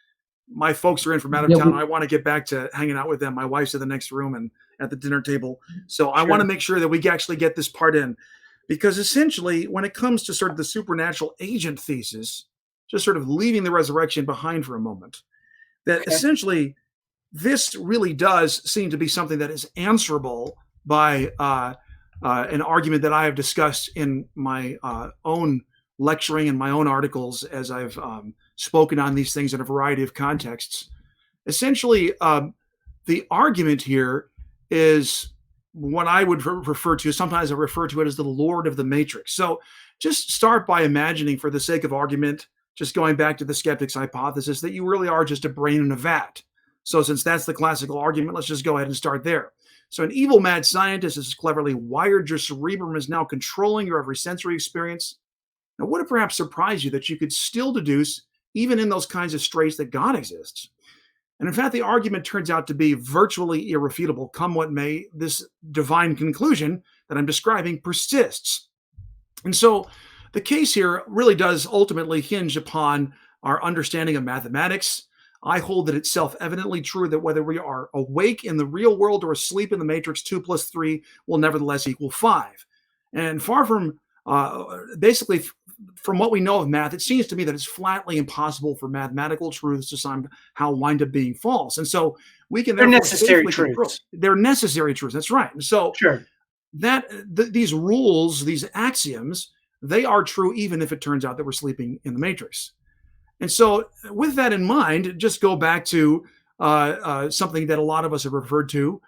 My folks are in from out of town. I want to get back to hanging out with them. My wife's in the next room and at the dinner table. So I want to make sure that we actually get this part in, because essentially when it comes to sort of the supernatural agent thesis, just sort of leaving the resurrection behind for a moment, that essentially this really does seem to be something that is answerable by an argument that I have discussed in my own lecturing and my own articles as I've spoken on these things in a variety of contexts. Essentially, the argument here is what I would refer to, sometimes I refer to it as the Lord of the Matrix. So just start by imagining, for the sake of argument, just going back to the skeptic's hypothesis, that you really are just a brain in a vat. So since that's the classical argument, let's just go ahead and start there. So an evil mad scientist has cleverly wired your cerebrum, is now controlling your every sensory experience. Now, would it perhaps surprise you that you could still deduce, even in those kinds of straits, that God exists? And in fact, the argument turns out to be virtually irrefutable. Come what may, this divine conclusion that I'm describing persists. And so the case here really does ultimately hinge upon our understanding of mathematics. I hold that it's self-evidently true that whether we are awake in the real world or asleep in the matrix, 2 plus 3 will nevertheless equal 5. And far from, basically, from what we know of math, it seems to me that it's flatly impossible for mathematical truths to somehow wind up being false. And so we can— they're necessary truths. They're necessary truths. That's right. And so Sure. These rules, these axioms, they are true even if it turns out that we're sleeping in the matrix. And so with that in mind, just go back to something that a lot of us have referred to,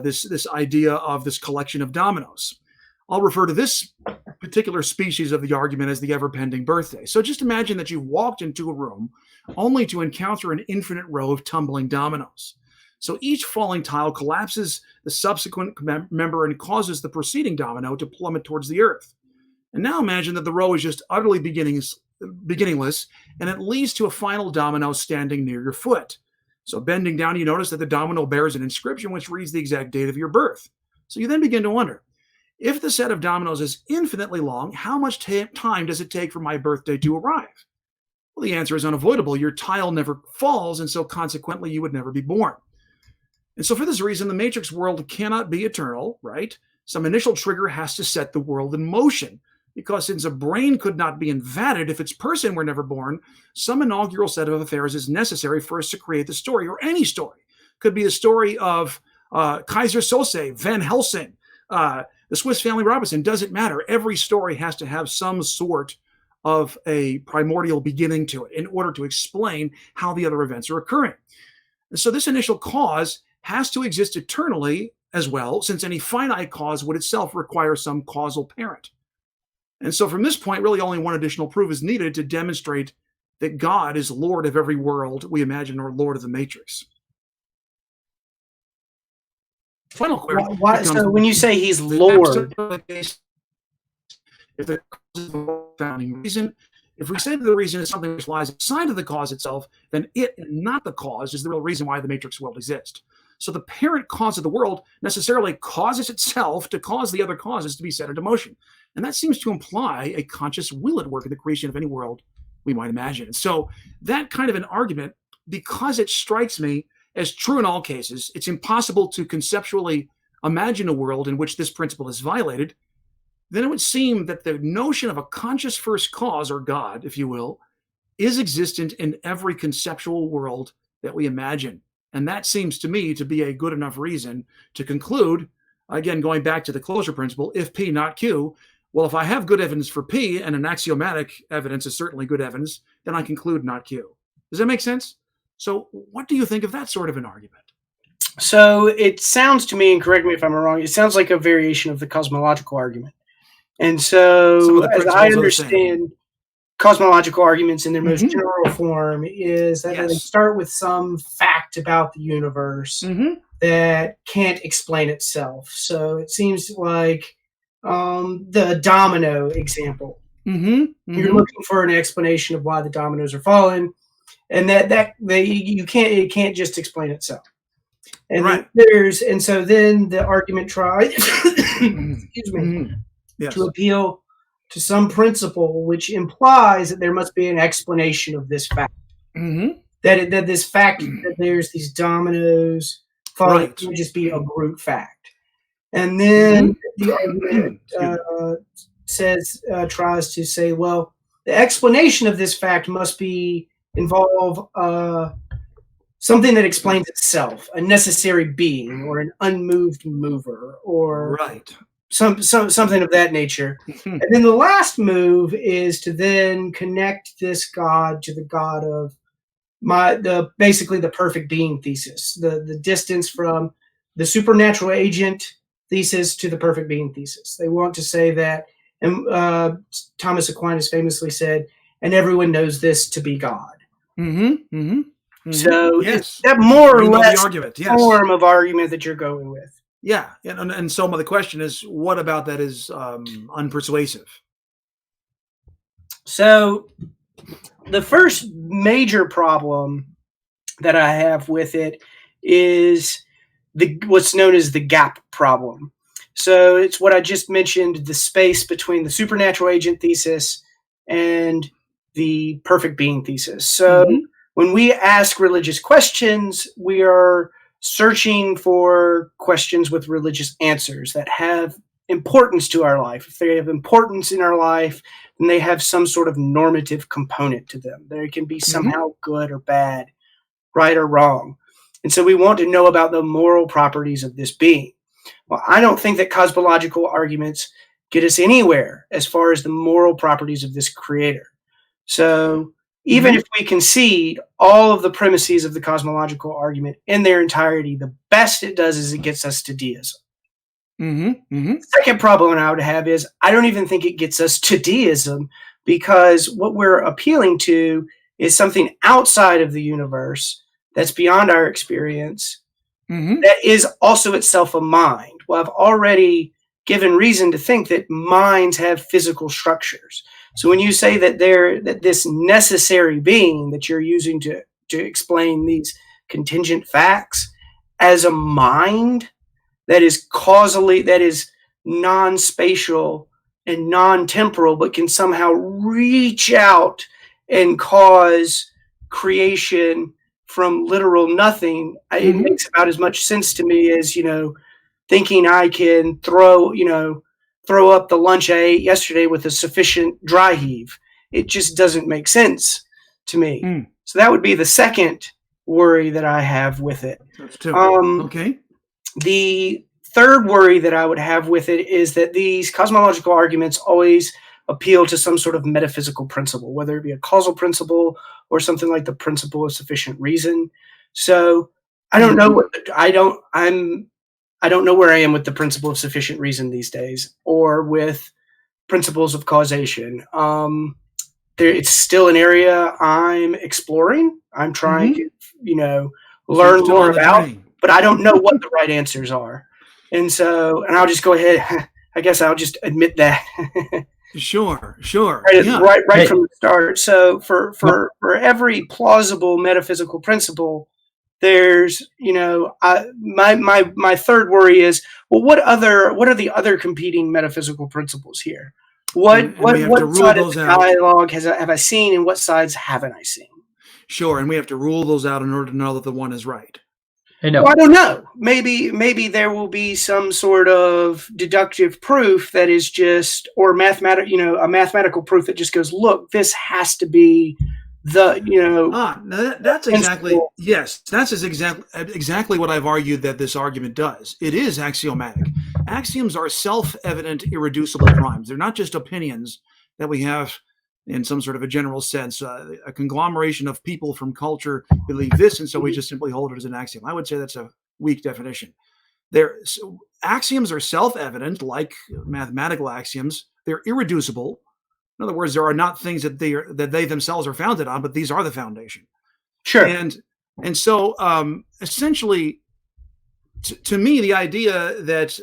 this idea of this collection of dominoes. I'll refer to this particular species of the argument as the ever-pending birthday. So just imagine that you walked into a room only to encounter an infinite row of tumbling dominoes. So each falling tile collapses the subsequent member and causes the preceding domino to plummet towards the earth. And now imagine that the row is just utterly beginningless, and it leads to a final domino standing near your foot. So bending down, you notice that the domino bears an inscription which reads the exact date of your birth. So you then begin to wonder, if the set of dominoes is infinitely long, how much time does it take for my birthday to arrive? Well, the answer is unavoidable. Your tile never falls, and so consequently you would never be born. And so for this reason, the matrix world cannot be eternal, right? Some initial trigger has to set the world in motion, because since a brain could not be invented if its person were never born, some inaugural set of affairs is necessary for us to create the story, or any story. Could be the story of Kaiser Sose, Van Helsing, the Swiss Family Robinson. Doesn't matter. Every story has to have some sort of a primordial beginning to it in order to explain how the other events are occurring. And so this initial cause has to exist eternally as well, since any finite cause would itself require some causal parent. And so from this point, really only one additional proof is needed to demonstrate that God is Lord of every world we imagine, or Lord of the Matrix. Final question. So when you say he's Lord, if the cause is the founding reason, if we say that the reason is something which lies outside of the cause itself, then it, and not the cause, is the real reason why the matrix world exists. So the parent cause of the world necessarily causes itself to cause the other causes to be set into motion. And that seems to imply a conscious will at work in the creation of any world we might imagine. And so that kind of an argument, because it strikes me as true in all cases, it's impossible to conceptually imagine a world in which this principle is violated, then it would seem that the notion of a conscious first cause, or God, if you will, is existent in every conceptual world that we imagine. And that seems to me to be a good enough reason to conclude, again, going back to the closure principle, if P not Q, well, if I have good evidence for P, and an axiomatic evidence is certainly good evidence, then I conclude not Q. Does that make sense? So what do you think of that sort of an argument? So it sounds to me, and correct me if I'm wrong, it sounds like a variation of the cosmological argument. And so, as I understand cosmological arguments in their most general form, is that they start with some fact about the universe that can't explain itself. So it seems like the domino example. You're looking for an explanation of why the dominoes are falling, and you can't, it can't just explain itself. And Right. so then the argument tries, excuse me, Yes. to appeal to some principle which implies that there must be an explanation of this fact. That this fact that there's these dominoes falling Right. would just be a brute fact. And then the argument tries to say, well, the explanation of this fact must involve something that explains itself, a necessary being, or an unmoved mover, or Right. something of that nature. And then the last move is to then connect this God to the God of basically the perfect being thesis, the distance from the supernatural agent thesis to the perfect being thesis. They want to say that, and Thomas Aquinas famously said, and everyone knows this to be God. So yes, that more or the less argument, yes. form of argument that you're going with. Yeah, and so the question is, what about that is unpersuasive? So the first major problem that I have with it is what's known as the gap problem. So it's what I just mentioned, the space between the supernatural agent thesis and the perfect being thesis. So when we ask religious questions, we are searching for questions with religious answers that have importance to our life. If they have importance in our life, then they have some sort of normative component to them. They can be somehow good or bad, right or wrong. And so we want to know about the moral properties of this being. Well, I don't think that cosmological arguments get us anywhere as far as the moral properties of this creator. So even if we concede all of the premises of the cosmological argument in their entirety, the best it does is it gets us to deism. Second problem I would have is I don't even think it gets us to deism, because what we're appealing to is something outside of the universe that's beyond our experience, that is also itself a mind. Well, I've already given reason to think that minds have physical structures. So when you say that this necessary being that you're using to explain these contingent facts as a mind that is causally, that is non-spatial and non-temporal, but can somehow reach out and cause creation from literal nothing, it makes about as much sense to me as, thinking I can throw up the lunch I ate yesterday with a sufficient dry heave. It just doesn't make sense to me. So that would be the second worry that I have with it. That's two. Okay. The third worry that I would have with it is that these cosmological arguments always appeal to some sort of metaphysical principle, whether it be a causal principle or something like the principle of sufficient reason. So I don't know I don't know where I am with the principle of sufficient reason these days, or with principles of causation. It's still an area I'm exploring. I'm trying to, learn more about, but I don't know what the right answers are. And I'll just go ahead. I guess I'll just admit that. Sure. Right from the start. So for every plausible metaphysical principle, there's, my third worry is, well, what are the other competing metaphysical principles here? What side of the dialogue have I seen, and what sides haven't I seen? Sure, and we have to rule those out in order to know that the one is right. Well, I don't know. Maybe there will be some sort of deductive proof that is just, or a mathematical proof that just goes, look, this has to be that's exactly, yes, that's exactly what I've argued that this argument does. It is axiomatic. Axioms are self-evident, irreducible primes. They're not just opinions that we have in some sort of a general sense. A conglomeration of people from culture believe this, and so we just simply hold it as an axiom. I would say that's a weak definition. Axioms are self-evident, like mathematical axioms. They're irreducible. In other words, there are not things that they themselves are founded on, but these are the foundation. Sure. And so essentially, to me, the idea that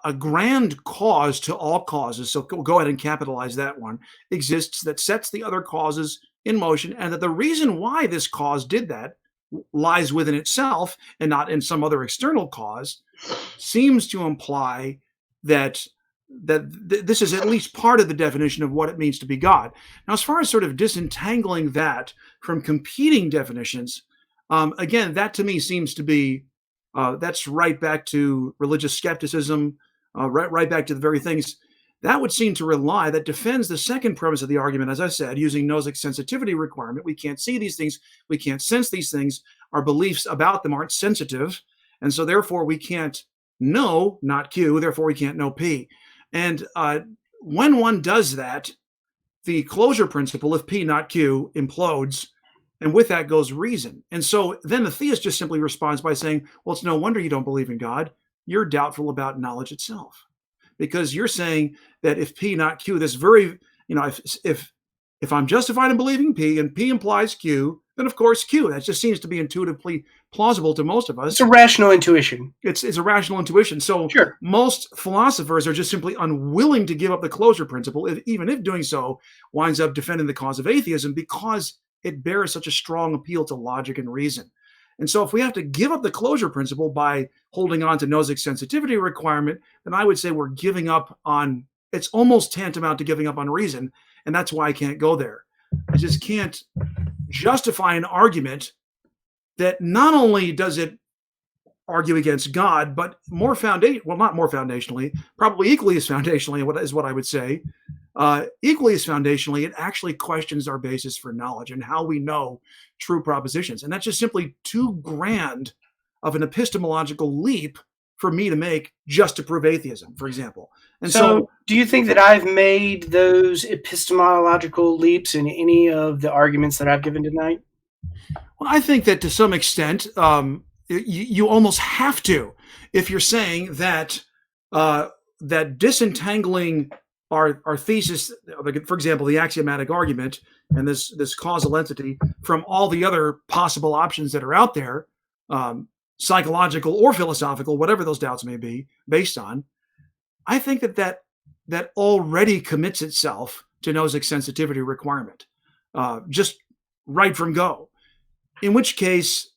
a grand cause to all causes, so go ahead and capitalize that one, exists that sets the other causes in motion, and that the reason why this cause did that lies within itself and not in some other external cause, seems to imply that this is at least part of the definition of what it means to be God. Now, as far as sort of disentangling that from competing definitions, again, that to me seems to be that's right back to religious skepticism, right back to the very things that would seem to rely, that defends the second premise of the argument, as I said, using Nozick's sensitivity requirement. We can't see these things, we can't sense these things, our beliefs about them aren't sensitive, and so therefore we can't know, not Q, therefore we can't know P. And when one does that, the closure principle, if P not Q, implodes, and with that goes reason. And so then the theist just simply responds by saying, well, it's no wonder you don't believe in God. You're doubtful about knowledge itself. Because you're saying that if P not Q, this very, if I'm justified in believing P and P implies Q, then of course Q. That just seems to be intuitively plausible to most of us. It's a rational intuition. It's a rational intuition. So sure. Most philosophers are just simply unwilling to give up the closure principle, even if doing so winds up defending the cause of atheism, because it bears such a strong appeal to logic and reason. And so if we have to give up the closure principle by holding on to Nozick's sensitivity requirement, then I would say we're giving up on, it's almost tantamount to giving up on reason. And that's why I can't go there. I just can't justify an argument that not only does it argue against God, but not more foundationally, probably equally as foundationally is what I would say. Equally as foundationally, it actually questions our basis for knowledge and how we know true propositions. And that's just simply too grand of an epistemological leap for me to make just to prove atheism, for example. And so do you think that I've made those epistemological leaps in any of the arguments that I've given tonight? Well, I think that to some extent, you almost have to, if you're saying that that disentangling our thesis, for example, the axiomatic argument and this causal entity from all the other possible options that are out there, psychological or philosophical, whatever those doubts may be based on, I think that already commits itself to Nozick's sensitivity requirement, just right from go. In which case,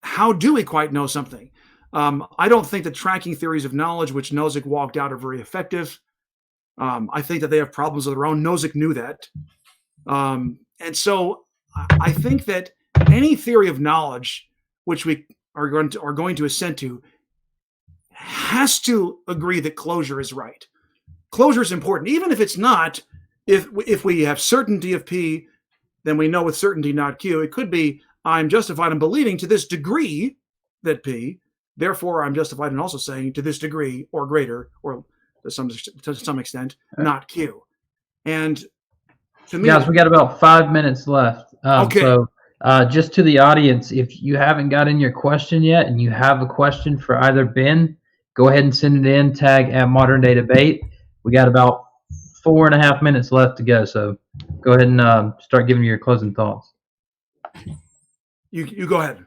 how do we quite know something? I don't think the tracking theories of knowledge which Nozick walked out are very effective. I think that they have problems of their own. Nozick knew that. And so I think that any theory of knowledge which we are going to assent to has to agree that closure is right. Closure is important, even if it's not. If we have certainty of P, then we know with certainty not Q. It could be I'm justified in believing to this degree that P, therefore I'm justified in also saying to this degree or greater, or to some extent, not Q. And to me, guys, we got about 5 minutes left. Okay. So just to the audience, if you haven't gotten your question yet and you have a question for either Ben, go ahead and send it in, tag @ModernDayDebate. We got about 4.5 minutes left to go. So go ahead and start giving your closing thoughts. You go ahead.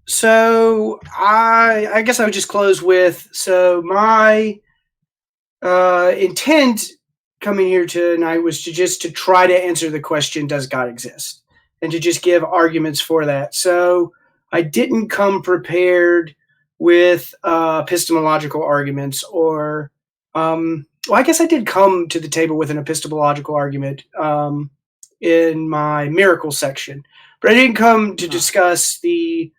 So I guess I would just close with, so my intent coming here tonight was to try to answer the question, does God exist? And to just give arguments for that. So I didn't come prepared with epistemological arguments or, well, I guess I did come to the table with an epistemological argument in my miracle section, but I didn't come to discuss the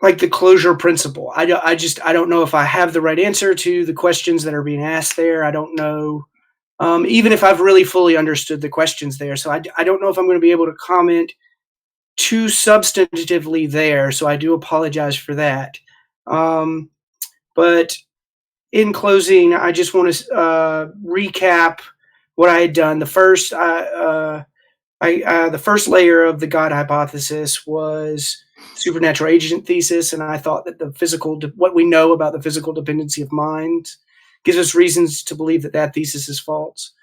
like the closure principle. I don't know if I have the right answer to the questions that are being asked there. I don't know, even if I've really fully understood the questions there. So I don't know if I'm going to be able to comment too substantively there. So I do apologize for that. But in closing, I just want to recap what I had done. The first, the first layer of the God hypothesis was supernatural agent thesis, and I thought that what we know about the physical dependency of mind gives us reasons to believe that thesis is false.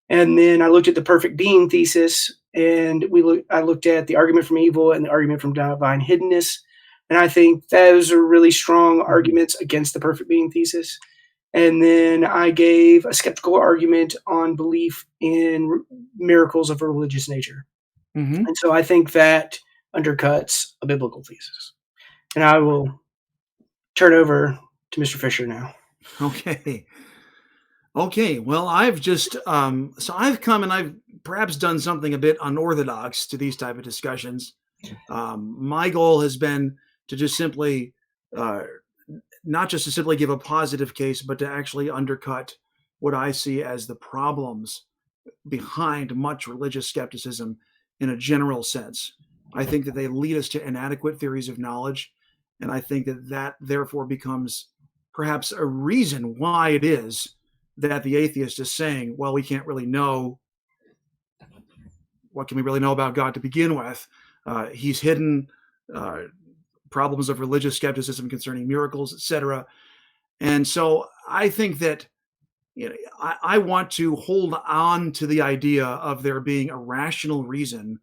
And then I looked at the perfect being thesis, and I looked at the argument from evil and the argument from divine hiddenness, and I think those are really strong arguments against the perfect being thesis. And then I gave a skeptical argument on belief in miracles of a religious nature. Mm-hmm. And so I think that undercuts a biblical thesis. And I will turn over to Mr. Fischer now. Okay. Okay. Well, I've just so I've come and I've perhaps done something a bit unorthodox to these type of discussions. My goal has been to just simply not just to simply give a positive case, but to actually undercut what I see as the problems behind much religious skepticism in a general sense. I think that they lead us to inadequate theories of knowledge, and I think that that therefore becomes perhaps a reason why it is that the atheist is saying, well, we can't really know. What can we really know about God to begin with? He's hidden. Problems of religious skepticism concerning miracles, etc. And so I think that I want to hold on to the idea of there being a rational reason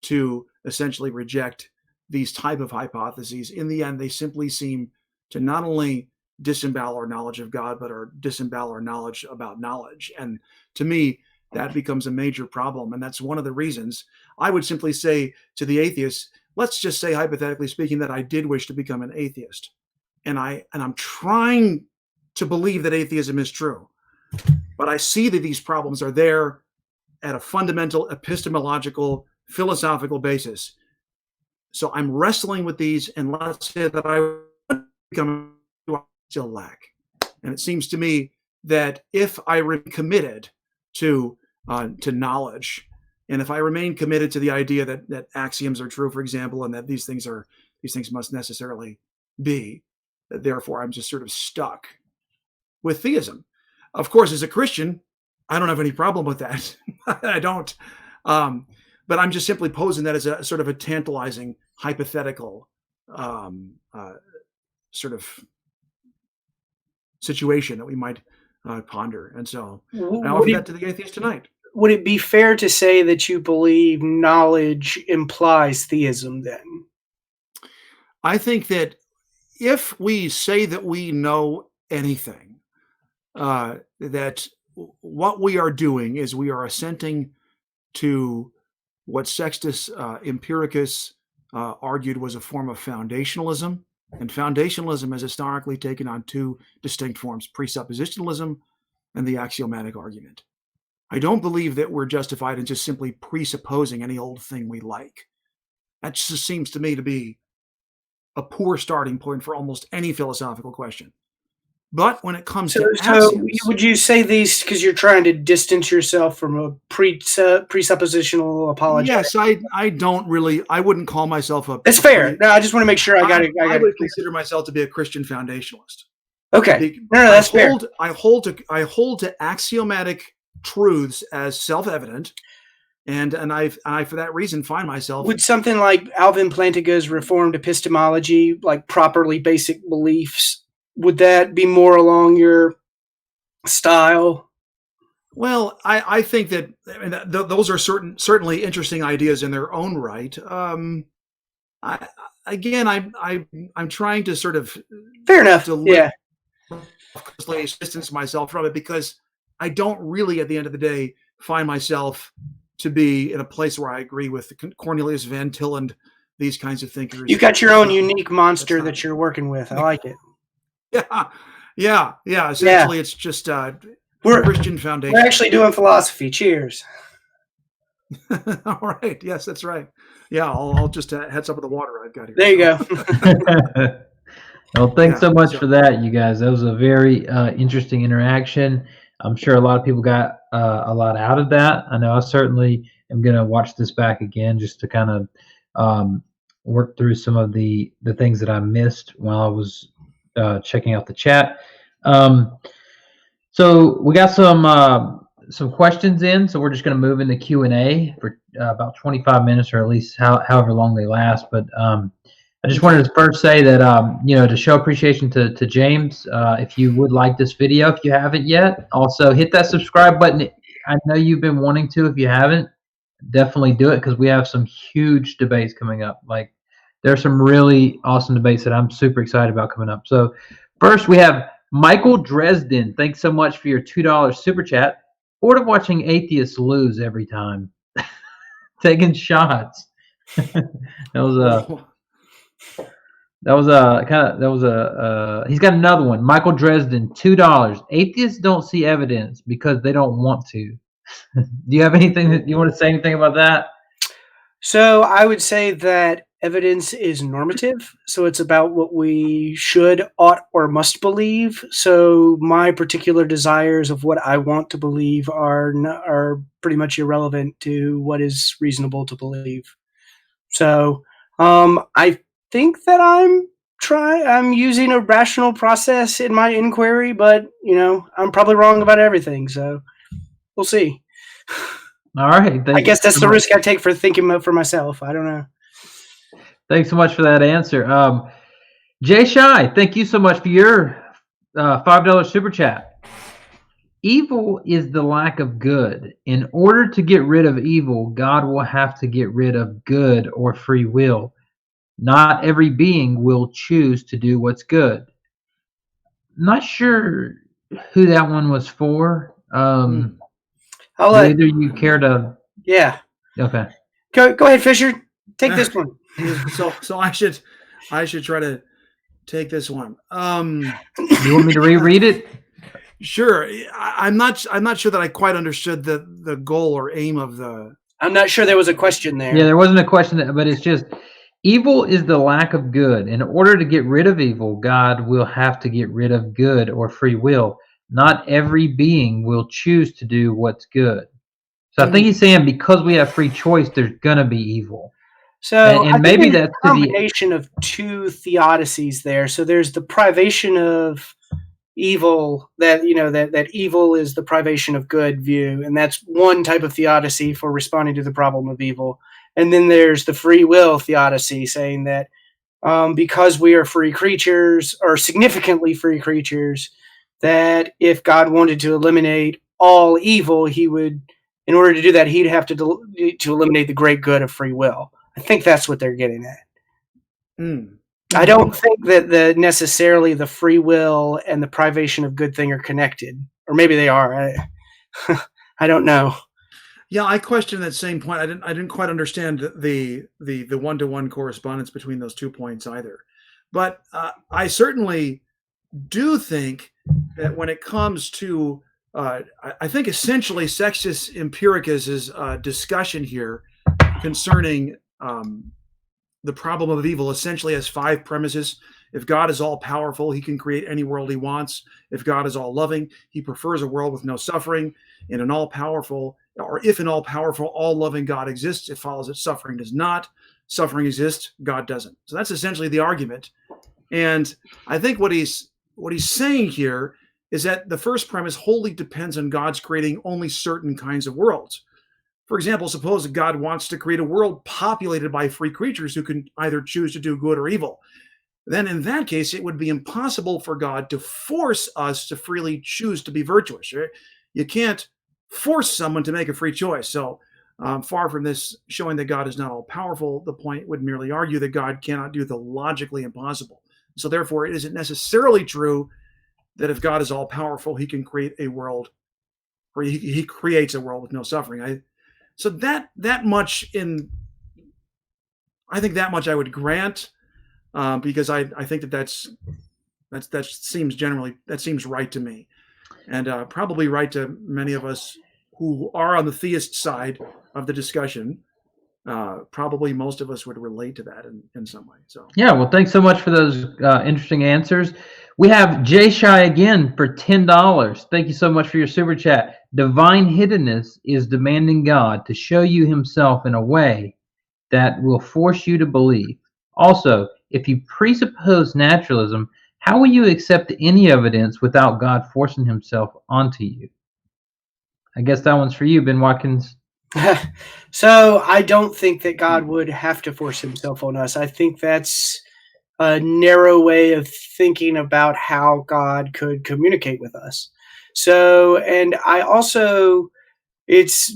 to essentially reject these type of hypotheses. In the end, they simply seem to not only disembowel our knowledge of God, but disembowel our knowledge about knowledge. And to me, that becomes a major problem. And that's one of the reasons I would simply say to the atheists, let's just say, hypothetically speaking, that I did wish to become an atheist. And I'm trying to believe that atheism is true. But I see that these problems are there at a fundamental epistemological, philosophical basis. So I'm wrestling with these, and let's say that I would become, I still lack. And it seems to me that if I remain committed to knowledge, and if I remain committed to the idea that axioms are true, for example, and that these things must necessarily be, that therefore I'm just sort of stuck with theism. Of course, as a Christian, I don't have any problem with that. I don't. But I'm just simply posing that as a sort of a tantalizing hypothetical sort of situation that we might ponder. And so I offer that to the atheist tonight. Would it be fair to say that you believe knowledge implies theism then? I think that if we say that we know anything, that what we are doing is we are assenting to what Sextus Empiricus argued was a form of foundationalism. And foundationalism is historically taken on two distinct forms, presuppositionalism and the axiomatic argument. I don't believe that we're justified in just simply presupposing any old thing we like. That just seems to me to be a poor starting point for almost any philosophical question. But when it comes to axioms, would you say these because you're trying to distance yourself from a presuppositional apologetic? Yes, I wouldn't call myself a. That's fair. No, I just want to make sure I got it. I would consider myself to be a Christian foundationalist. Okay. No, that's fair. I hold to axiomatic truths as self-evident, and I for that reason find myself. Would something like Alvin Plantinga's Reformed epistemology, like properly basic beliefs, would that be more along your style? Well, I think that those are certainly interesting ideas in their own right. I'm trying to sort of fair enough. Distance myself from it because I don't really, at the end of the day, find myself to be in a place where I agree with Cornelius Van Til and these kinds of thinkers. You got your own unique monster that you're working with. I like it. Yeah. Essentially, it's just we're Christian foundation. We're actually doing philosophy. Cheers. All right. Yes, that's right. Yeah, I'll just head some of the water I've got here. There you go. Well, thanks so much for that, you guys. That was a very interesting interaction. I'm sure a lot of people got a lot out of that. I know I certainly am going to watch this back again just to kind of work through some of the things that I missed while I was checking out the chat. So we got some questions in, so we're just going to move into Q&A for about 25 minutes, or at least however long they last. But I just wanted to first say that to show appreciation to James, if you would like this video, if you haven't yet, also hit that subscribe button. I know you've been wanting to. If you haven't, definitely do it, because we have some huge debates coming up. Like, there's some really awesome debates that I'm super excited about coming up. So first we have Michael Dresden, thanks so much for your $2 super chat. Bored of watching atheists lose every time. Taking shots. That was a. He's got another one. Michael Dresden, $2. Atheists don't see evidence because they don't want to. Do you have anything that you want to say anything about that? So I would say that evidence is normative. So it's about what we should, ought, or must believe. So my particular desires of what I want to believe are pretty much irrelevant to what is reasonable to believe. So I think that I'm using a rational process in my inquiry, but I'm probably wrong about everything. So we'll see. All right. I guess that's the risk I take for thinking for myself. I don't know. Thanks so much for that answer. Jay Shy, thank you so much for your $5 super chat. Evil is the lack of good. In order to get rid of evil, God will have to get rid of good or free will. Not every being will choose to do what's good. Not sure who that one was for. Either you care to? Yeah. Okay. Go ahead, Fischer. Take this one. So I should try to take this one. You want me to reread it? Sure. I'm not sure that I quite understood the goal or aim of the. I'm not sure there was a question there. Yeah, there wasn't a question, but it's just evil is the lack of good. In order to get rid of evil, God will have to get rid of good or free will. Not every being will choose to do what's good. So I think he's saying because we have free choice, there's gonna be evil. So and maybe that's a combination of two theodicies there. So there's the privation of evil, that that evil is the privation of good view, and that's one type of theodicy for responding to the problem of evil. And then there's the free will theodicy, saying that because we are free creatures, or significantly free creatures, that if God wanted to eliminate all evil, he would, in order to do that, he'd have to eliminate the great good of free will. I think that's what they're getting at. I don't think that necessarily the free will and the privation of good thing are connected, or maybe they are. I don't know. Yeah, I question that same point. I didn't quite understand the one-to-one correspondence between those 2 points either. But I certainly do think that when it comes to, I think essentially Sextus Empiricus's discussion here concerning the problem of evil essentially has 5 premises. If God is all powerful, he can create any world he wants. If God is all loving, he prefers a world with no suffering. In an all powerful, or if an all powerful, all loving God exists, it follows that suffering does not. Suffering exists, God doesn't. So that's essentially the argument. And I think what he's saying here is that the first premise wholly depends on God's creating only certain kinds of worlds. For example, suppose that God wants to create a world populated by free creatures who can either choose to do good or evil. Then in that case, it would be impossible for God to force us to freely choose to be virtuous. Right? You can't force someone to make a free choice. So far from this showing that God is not all powerful, the point would merely argue that God cannot do the logically impossible. So therefore, it isn't necessarily true that if God is all powerful, he can create a world, or he creates a world with no suffering. So that much I think that much I would grant, because I think that seems right to me, and probably right to many of us who are on the theist side of the discussion. Probably most of us would relate to that in some way. So yeah, well, thanks so much for those interesting answers. We have Jay Shy again for $10. Thank you so much for your super chat. Divine hiddenness is demanding God to show you himself in a way that will force you to believe. Also, if you presuppose naturalism, how will you accept any evidence without God forcing himself onto you? I guess that one's for you, Ben Watkins. So I don't think that God would have to force himself on us. I think that's a narrow way of thinking about how God could communicate with us. So, and I also,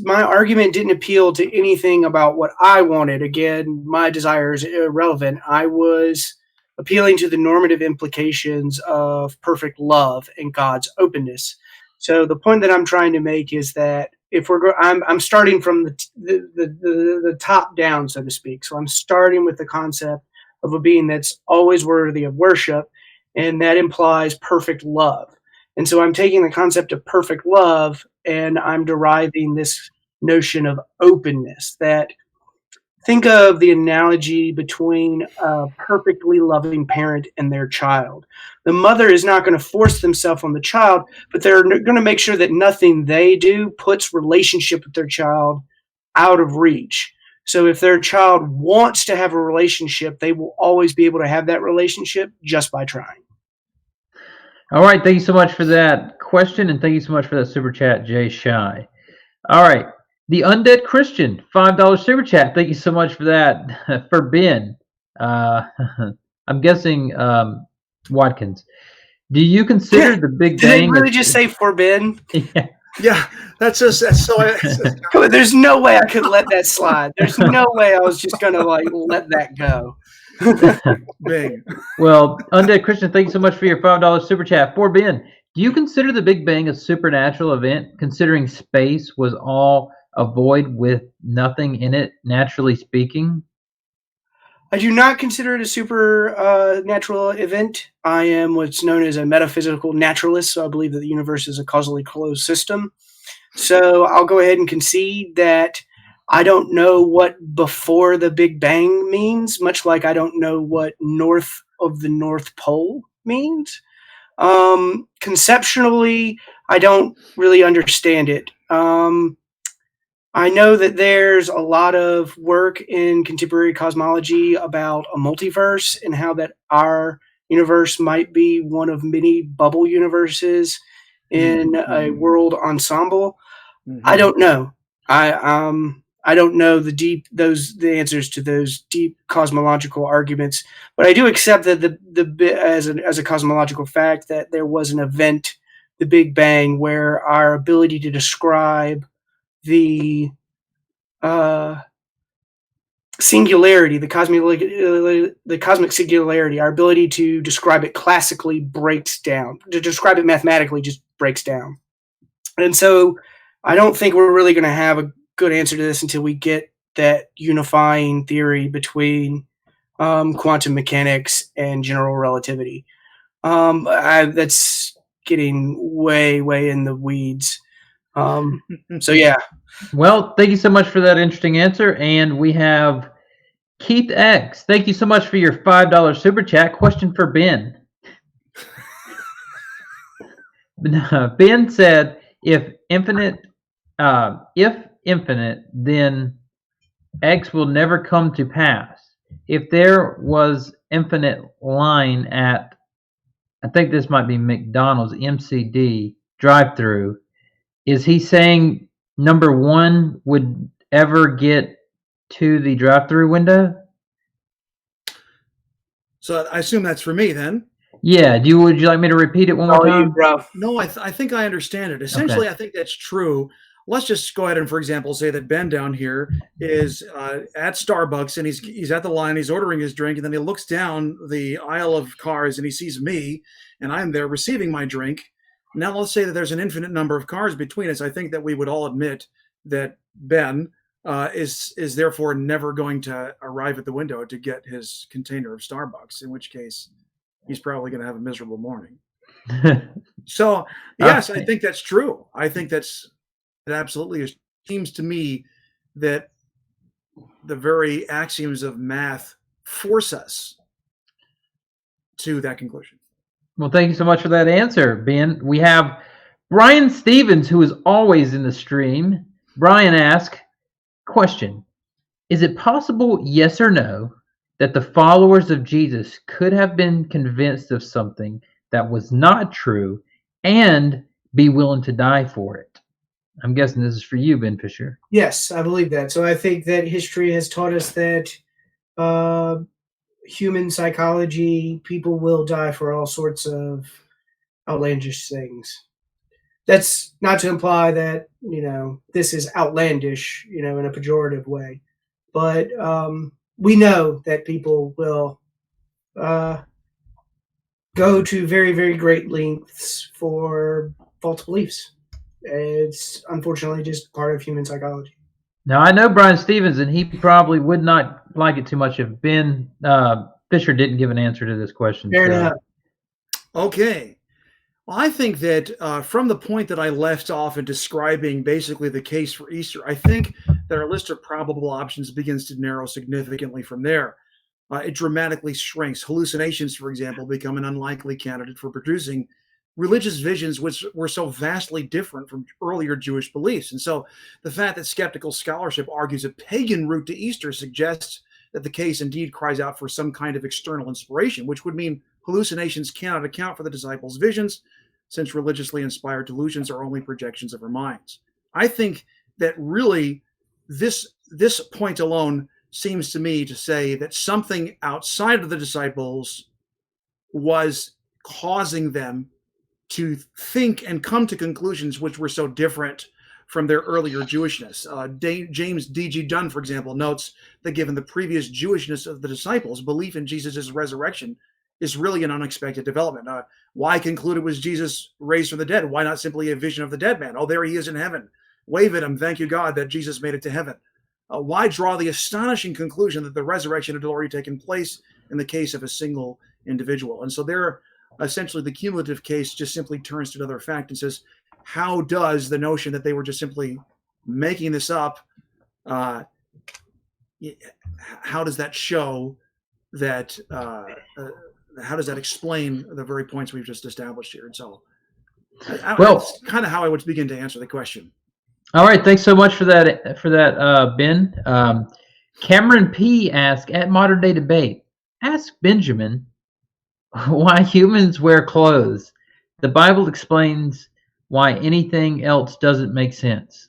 my argument didn't appeal to anything about what I wanted. Again, my desire is irrelevant. I was appealing to the normative implications of perfect love and God's openness. So the point that I'm trying to make is that if I'm starting from the top down, so to speak. So I'm starting with the concept of a being that's always worthy of worship, and that implies perfect love. And so I'm taking the concept of perfect love and I'm deriving this notion of openness. That think of the analogy between a perfectly loving parent and their child. The mother is not going to force themselves on the child, but they're going to make sure that nothing they do puts relationship with their child out of reach. So if their child wants to have a relationship, they will always be able to have that relationship just by trying. All right. Thank you so much for that question, and thank you so much for that super chat, Jay Shy. All right. The Undead Christian, $5 super chat. Thank you so much for that. For Ben, I'm guessing Watkins. Do you consider the Big Did they Bang? really just say for Ben? Yeah. Yeah, that's so. There's no way I could let that slide. There's no way I was just going to let that go. Big. Well, Undead Christian, thank you so much for your $5 super chat. For Ben, do you consider the Big Bang a supernatural event, considering space was all a void with nothing in it, naturally speaking? I do not consider it a supernatural event. I am what's known as a metaphysical naturalist, so I believe that the universe is a causally closed system. So I'll go ahead and concede that I don't know what before the Big Bang means, much like I don't know what north of the North Pole means. Conceptually, I don't really understand it. I know that there's a lot of work in contemporary cosmology about a multiverse and how that our universe might be one of many bubble universes in a world ensemble. I don't know. I don't know the answers to those deep cosmological arguments, but I do accept that as a cosmological fact that there was an event, the Big Bang, where our ability to describe the singularity, the cosmic singularity, our ability to describe it classically breaks down. To describe it mathematically just breaks down. And so I don't think we're really going to have a good answer to this until we get that unifying theory between quantum mechanics and general relativity. That's getting way in the weeds. So yeah. Well, thank you so much for that interesting answer. And we have Keith X. Thank you so much for your $5 super chat. Question for Ben. Ben said, if infinite, then X will never come to pass. If there was infinite line at, I think this might be McDonald's MCD drive-through, is he saying number one would ever get to the drive-through window? So I assume that's for me then. Yeah. Would you like me to repeat it one more time? No, I think I understand it. Essentially, okay. I think that's true. Let's just go ahead and, for example, say that Ben down here is at Starbucks and he's at the line, he's ordering his drink, and then he looks down the aisle of cars and he sees me, and I'm there receiving my drink. Now let's say that there's an infinite number of cars between us. I think that we would all admit that Ben is therefore never going to arrive at the window to get his container of Starbucks, in which case he's probably going to have a miserable morning. So, yes, I think that's true. I think it absolutely seems to me that the very axioms of math force us to that conclusion. Well, thank you so much for that answer, Ben. We have Brian Stevens, who is always in the stream. Brian asks, question, is it possible, yes or no, that the followers of Jesus could have been convinced of something that was not true and be willing to die for it? I'm guessing this is for you, Ben Fischer. Yes, I believe that. So I think that history has taught us that human psychology, people will die for all sorts of outlandish things. That's not to imply that, this is outlandish, in a pejorative way. But we know that people will go to very, very great lengths for false beliefs. It's unfortunately just part of human psychology. Now, I know Brian Stevens, and he probably would not like it too much if Ben Fischer didn't give an answer to this question. Fair enough. Okay. Well, I think that from the point that I left off in describing basically the case for Easter, I think that our list of probable options begins to narrow significantly from there. It dramatically shrinks. Hallucinations, for example, become an unlikely candidate for producing religious visions which were so vastly different from earlier Jewish beliefs. And so the fact that skeptical scholarship argues a pagan route to Easter suggests that the case indeed cries out for some kind of external inspiration, which would mean hallucinations cannot account for the disciples' visions, since religiously inspired delusions are only projections of our minds. I think that really this point alone seems to me to say that something outside of the disciples was causing them to think and come to conclusions which were so different from their earlier Jewishness. James D.G. Dunn, for example, notes that given the previous Jewishness of the disciples, belief in Jesus' resurrection is really an unexpected development. Why conclude it was Jesus raised from the dead? Why not simply a vision of the dead man? Oh, there he is in heaven. Wave at him. Thank you, God, that Jesus made it to heaven. Why draw the astonishing conclusion that the resurrection had already taken place in the case of a single individual? And so there, essentially, the cumulative case just simply turns to another fact and says, how does the notion that they were just simply making this up, how does that show that, how does that explain the very points we've just established here? And so that's kind of how I would begin to answer the question. All right, thanks so much for that, Ben. Cameron P. asked, at modern day debate, ask Benjamin why humans wear clothes. The Bible explains why anything else doesn't make sense.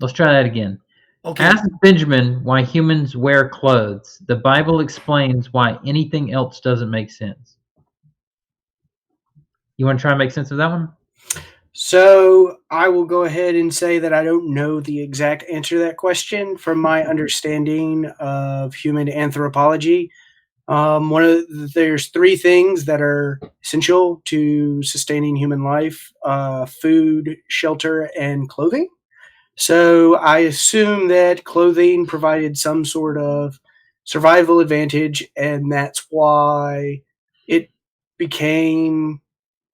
Let's try that again. Okay. Ask Benjamin why humans wear clothes. The Bible explains why anything else doesn't make sense. You want to try and make sense of that one? So I will go ahead and say that I don't know the exact answer to that question. From my understanding of human anthropology, there's three things that are essential to sustaining human life: food, shelter, and clothing. So I assume that clothing provided some sort of survival advantage, and that's why it became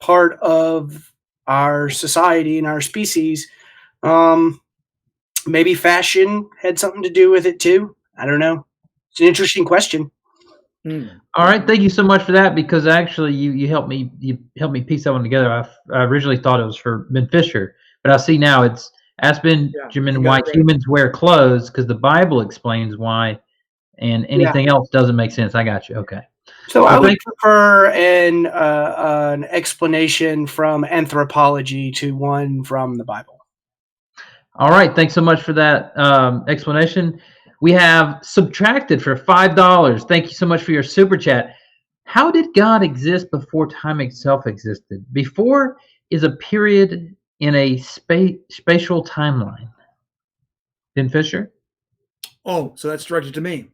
part of our society and our species. Maybe fashion had something to do with it too. I don't know. It's an interesting question. All right, thank you so much for that, because actually you helped me piece that one together. I originally thought it was for Ben Fischer, but I see now it's ask Benjamin why humans wear clothes, because the Bible explains why, and anything else doesn't make sense. I got you. Okay. So I would prefer an explanation from anthropology to one from the Bible. All right, thanks so much for that explanation. We have Subtracted for $5. Thank you so much for your super chat. How did God exist before time itself existed? Before is a period in a spatial timeline. Ben Fischer? Oh, so that's directed to me.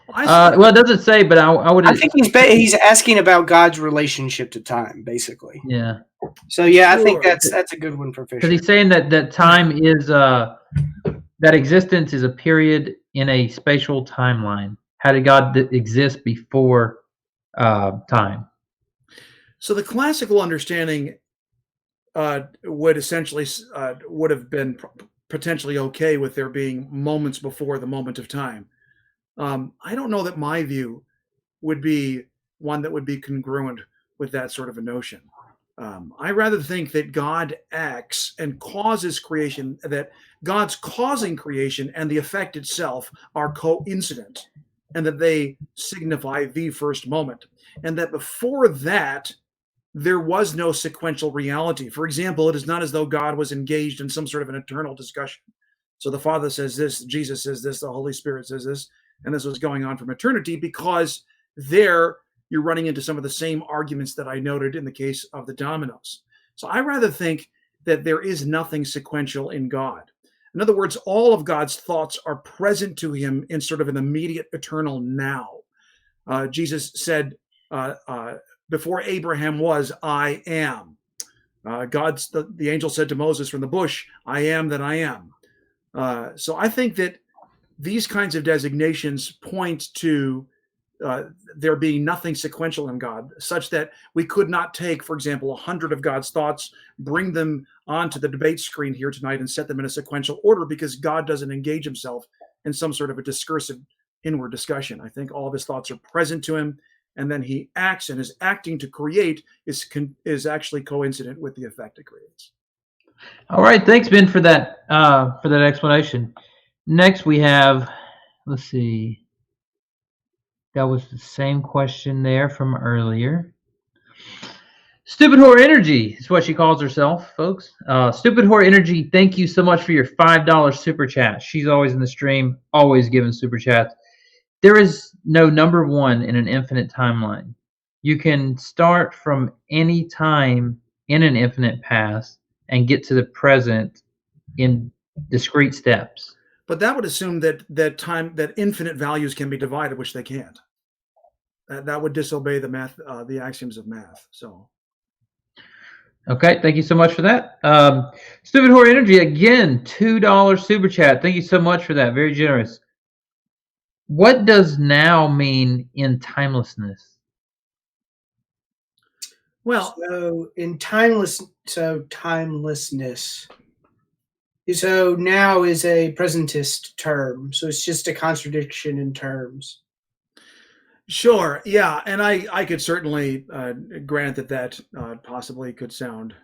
Well, it doesn't say, but I would. I think he's asking about God's relationship to time, basically. Yeah. So yeah, I think that's a good one for Fischer. Because he's saying that time is that existence is a period in a spatial timeline. How did God exist before time? So the classical understanding would essentially would have been potentially okay with there being moments before the moment of time. I don't know that my view would be one that would be congruent with that sort of a notion. I rather think that God acts and causes creation, that God's causing creation and the effect itself are coincident, and that they signify the first moment, and that before that, there was no sequential reality. For example, it is not as though God was engaged in some sort of an eternal discussion. So the Father says this, Jesus says this, the Holy Spirit says this, and this was going on from eternity, because there you're running into some of the same arguments that I noted in the case of the dominoes. So I rather think that there is nothing sequential in God. In other words, all of God's thoughts are present to him in sort of an immediate eternal now. Jesus said, before Abraham was, I am. The angel said to Moses from the bush, I am that I am. So I think that these kinds of designations point to there being nothing sequential in God, such that we could not take, for example, 100 of God's thoughts, bring them onto the debate screen here tonight and set them in a sequential order, because God doesn't engage himself in some sort of a discursive inward discussion. I think all of his thoughts are present to him, and then he acts, and his acting to create is actually coincident with the effect it creates. All right, thanks, Ben, for that explanation. Next, we have, let's see. That was the same question there from earlier. Stupid Whore Energy is what she calls herself, folks. Stupid Whore Energy, thank you so much for your $5 super chat. She's always in the stream, always giving super chats. There is no number one in an infinite timeline. You can start from any time in an infinite past and get to the present in discrete steps. But that would assume that infinite values can be divided, which they can't. That would disobey the math, the axioms of math. So, okay, thank you so much for that. Stupid Whore Energy, again, $2 super chat. Thank you so much for that. Very generous. What does now mean in timelessness? Well, timelessness. So now is a presentist term. So it's just a contradiction in terms. Sure. Yeah. And I could certainly grant that possibly could sound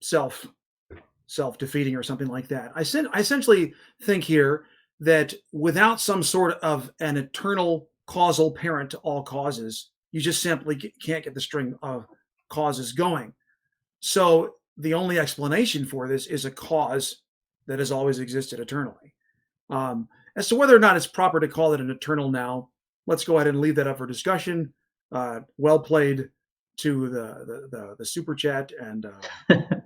self-defeating or something like that. I essentially think here that without some sort of an eternal causal parent to all causes, you just simply can't get the string of causes going. So the only explanation for this is a cause that has always existed eternally. As to whether or not it's proper to call it an eternal now, let's go ahead and leave that up for discussion. Well played to the super chat, and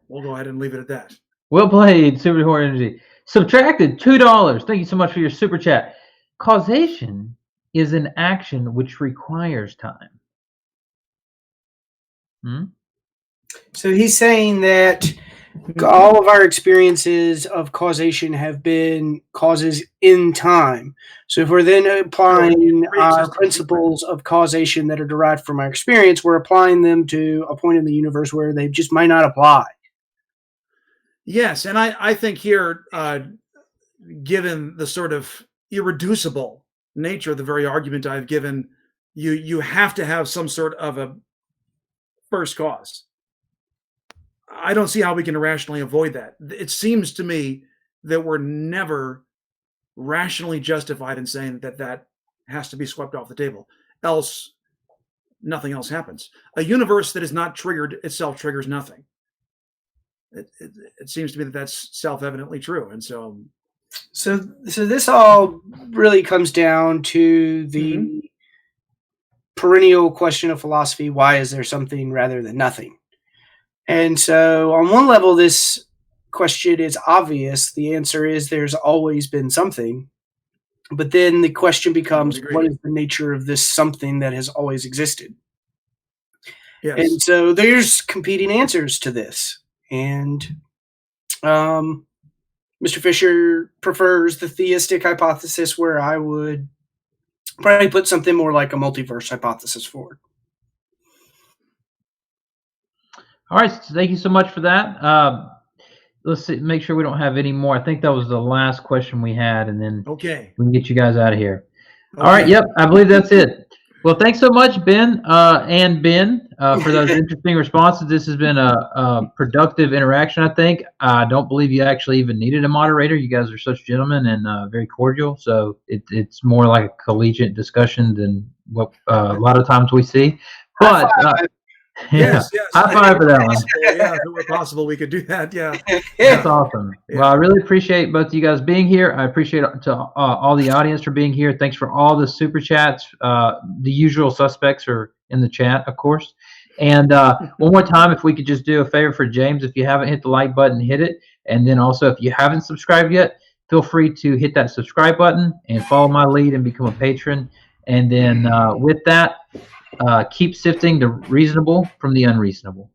we'll go ahead and leave it at that. Well played, Super Whore Energy. Subtracted $2. Thank you so much for your super chat. Causation is an action which requires time. So he's saying that all of our experiences of causation have been causes in time. So if we're then applying our principles of causation that are derived from our experience, we're applying them to a point in the universe where they just might not apply. Yes, and I think here, given the sort of irreducible nature of the very argument I've given, you have to have some sort of a first cause. I don't see how we can rationally avoid that. It seems to me that we're never rationally justified in saying that has to be swept off the table. Else, nothing else happens. A universe that is not triggered itself triggers nothing. It seems to me that that's self-evidently true. And so this all really comes down to the perennial question of philosophy: why is there something rather than nothing? And so on one level, this question is obvious. The answer is there's always been something. But then the question becomes, what is the nature of this something that has always existed? Yes. And so there's competing answers to this. And Mr. Fischer prefers the theistic hypothesis, where I would probably put something more like a multiverse hypothesis forward. All right, thank you so much for that. Let's see, make sure we don't have any more. I think that was the last question we had, and then we can get you guys out of here. Okay. All right, yep, I believe that's it. Well, thanks so much, Ben and Ben, for those interesting responses. This has been a productive interaction, I think. I don't believe you actually even needed a moderator. You guys are such gentlemen and very cordial, so it's more like a collegiate discussion than what a lot of times we see. But yes. High five for that one. Yeah, if it were possible, we could do that. Yeah. That's awesome. Yeah. Well, I really appreciate both of you guys being here. I appreciate all the audience for being here. Thanks for all the super chats. The usual suspects are in the chat, of course. And one more time, if we could just do a favor for James, if you haven't hit the like button, hit it. And then also, if you haven't subscribed yet, feel free to hit that subscribe button and follow my lead and become a patron. And then with that, keep sifting the reasonable from the unreasonable.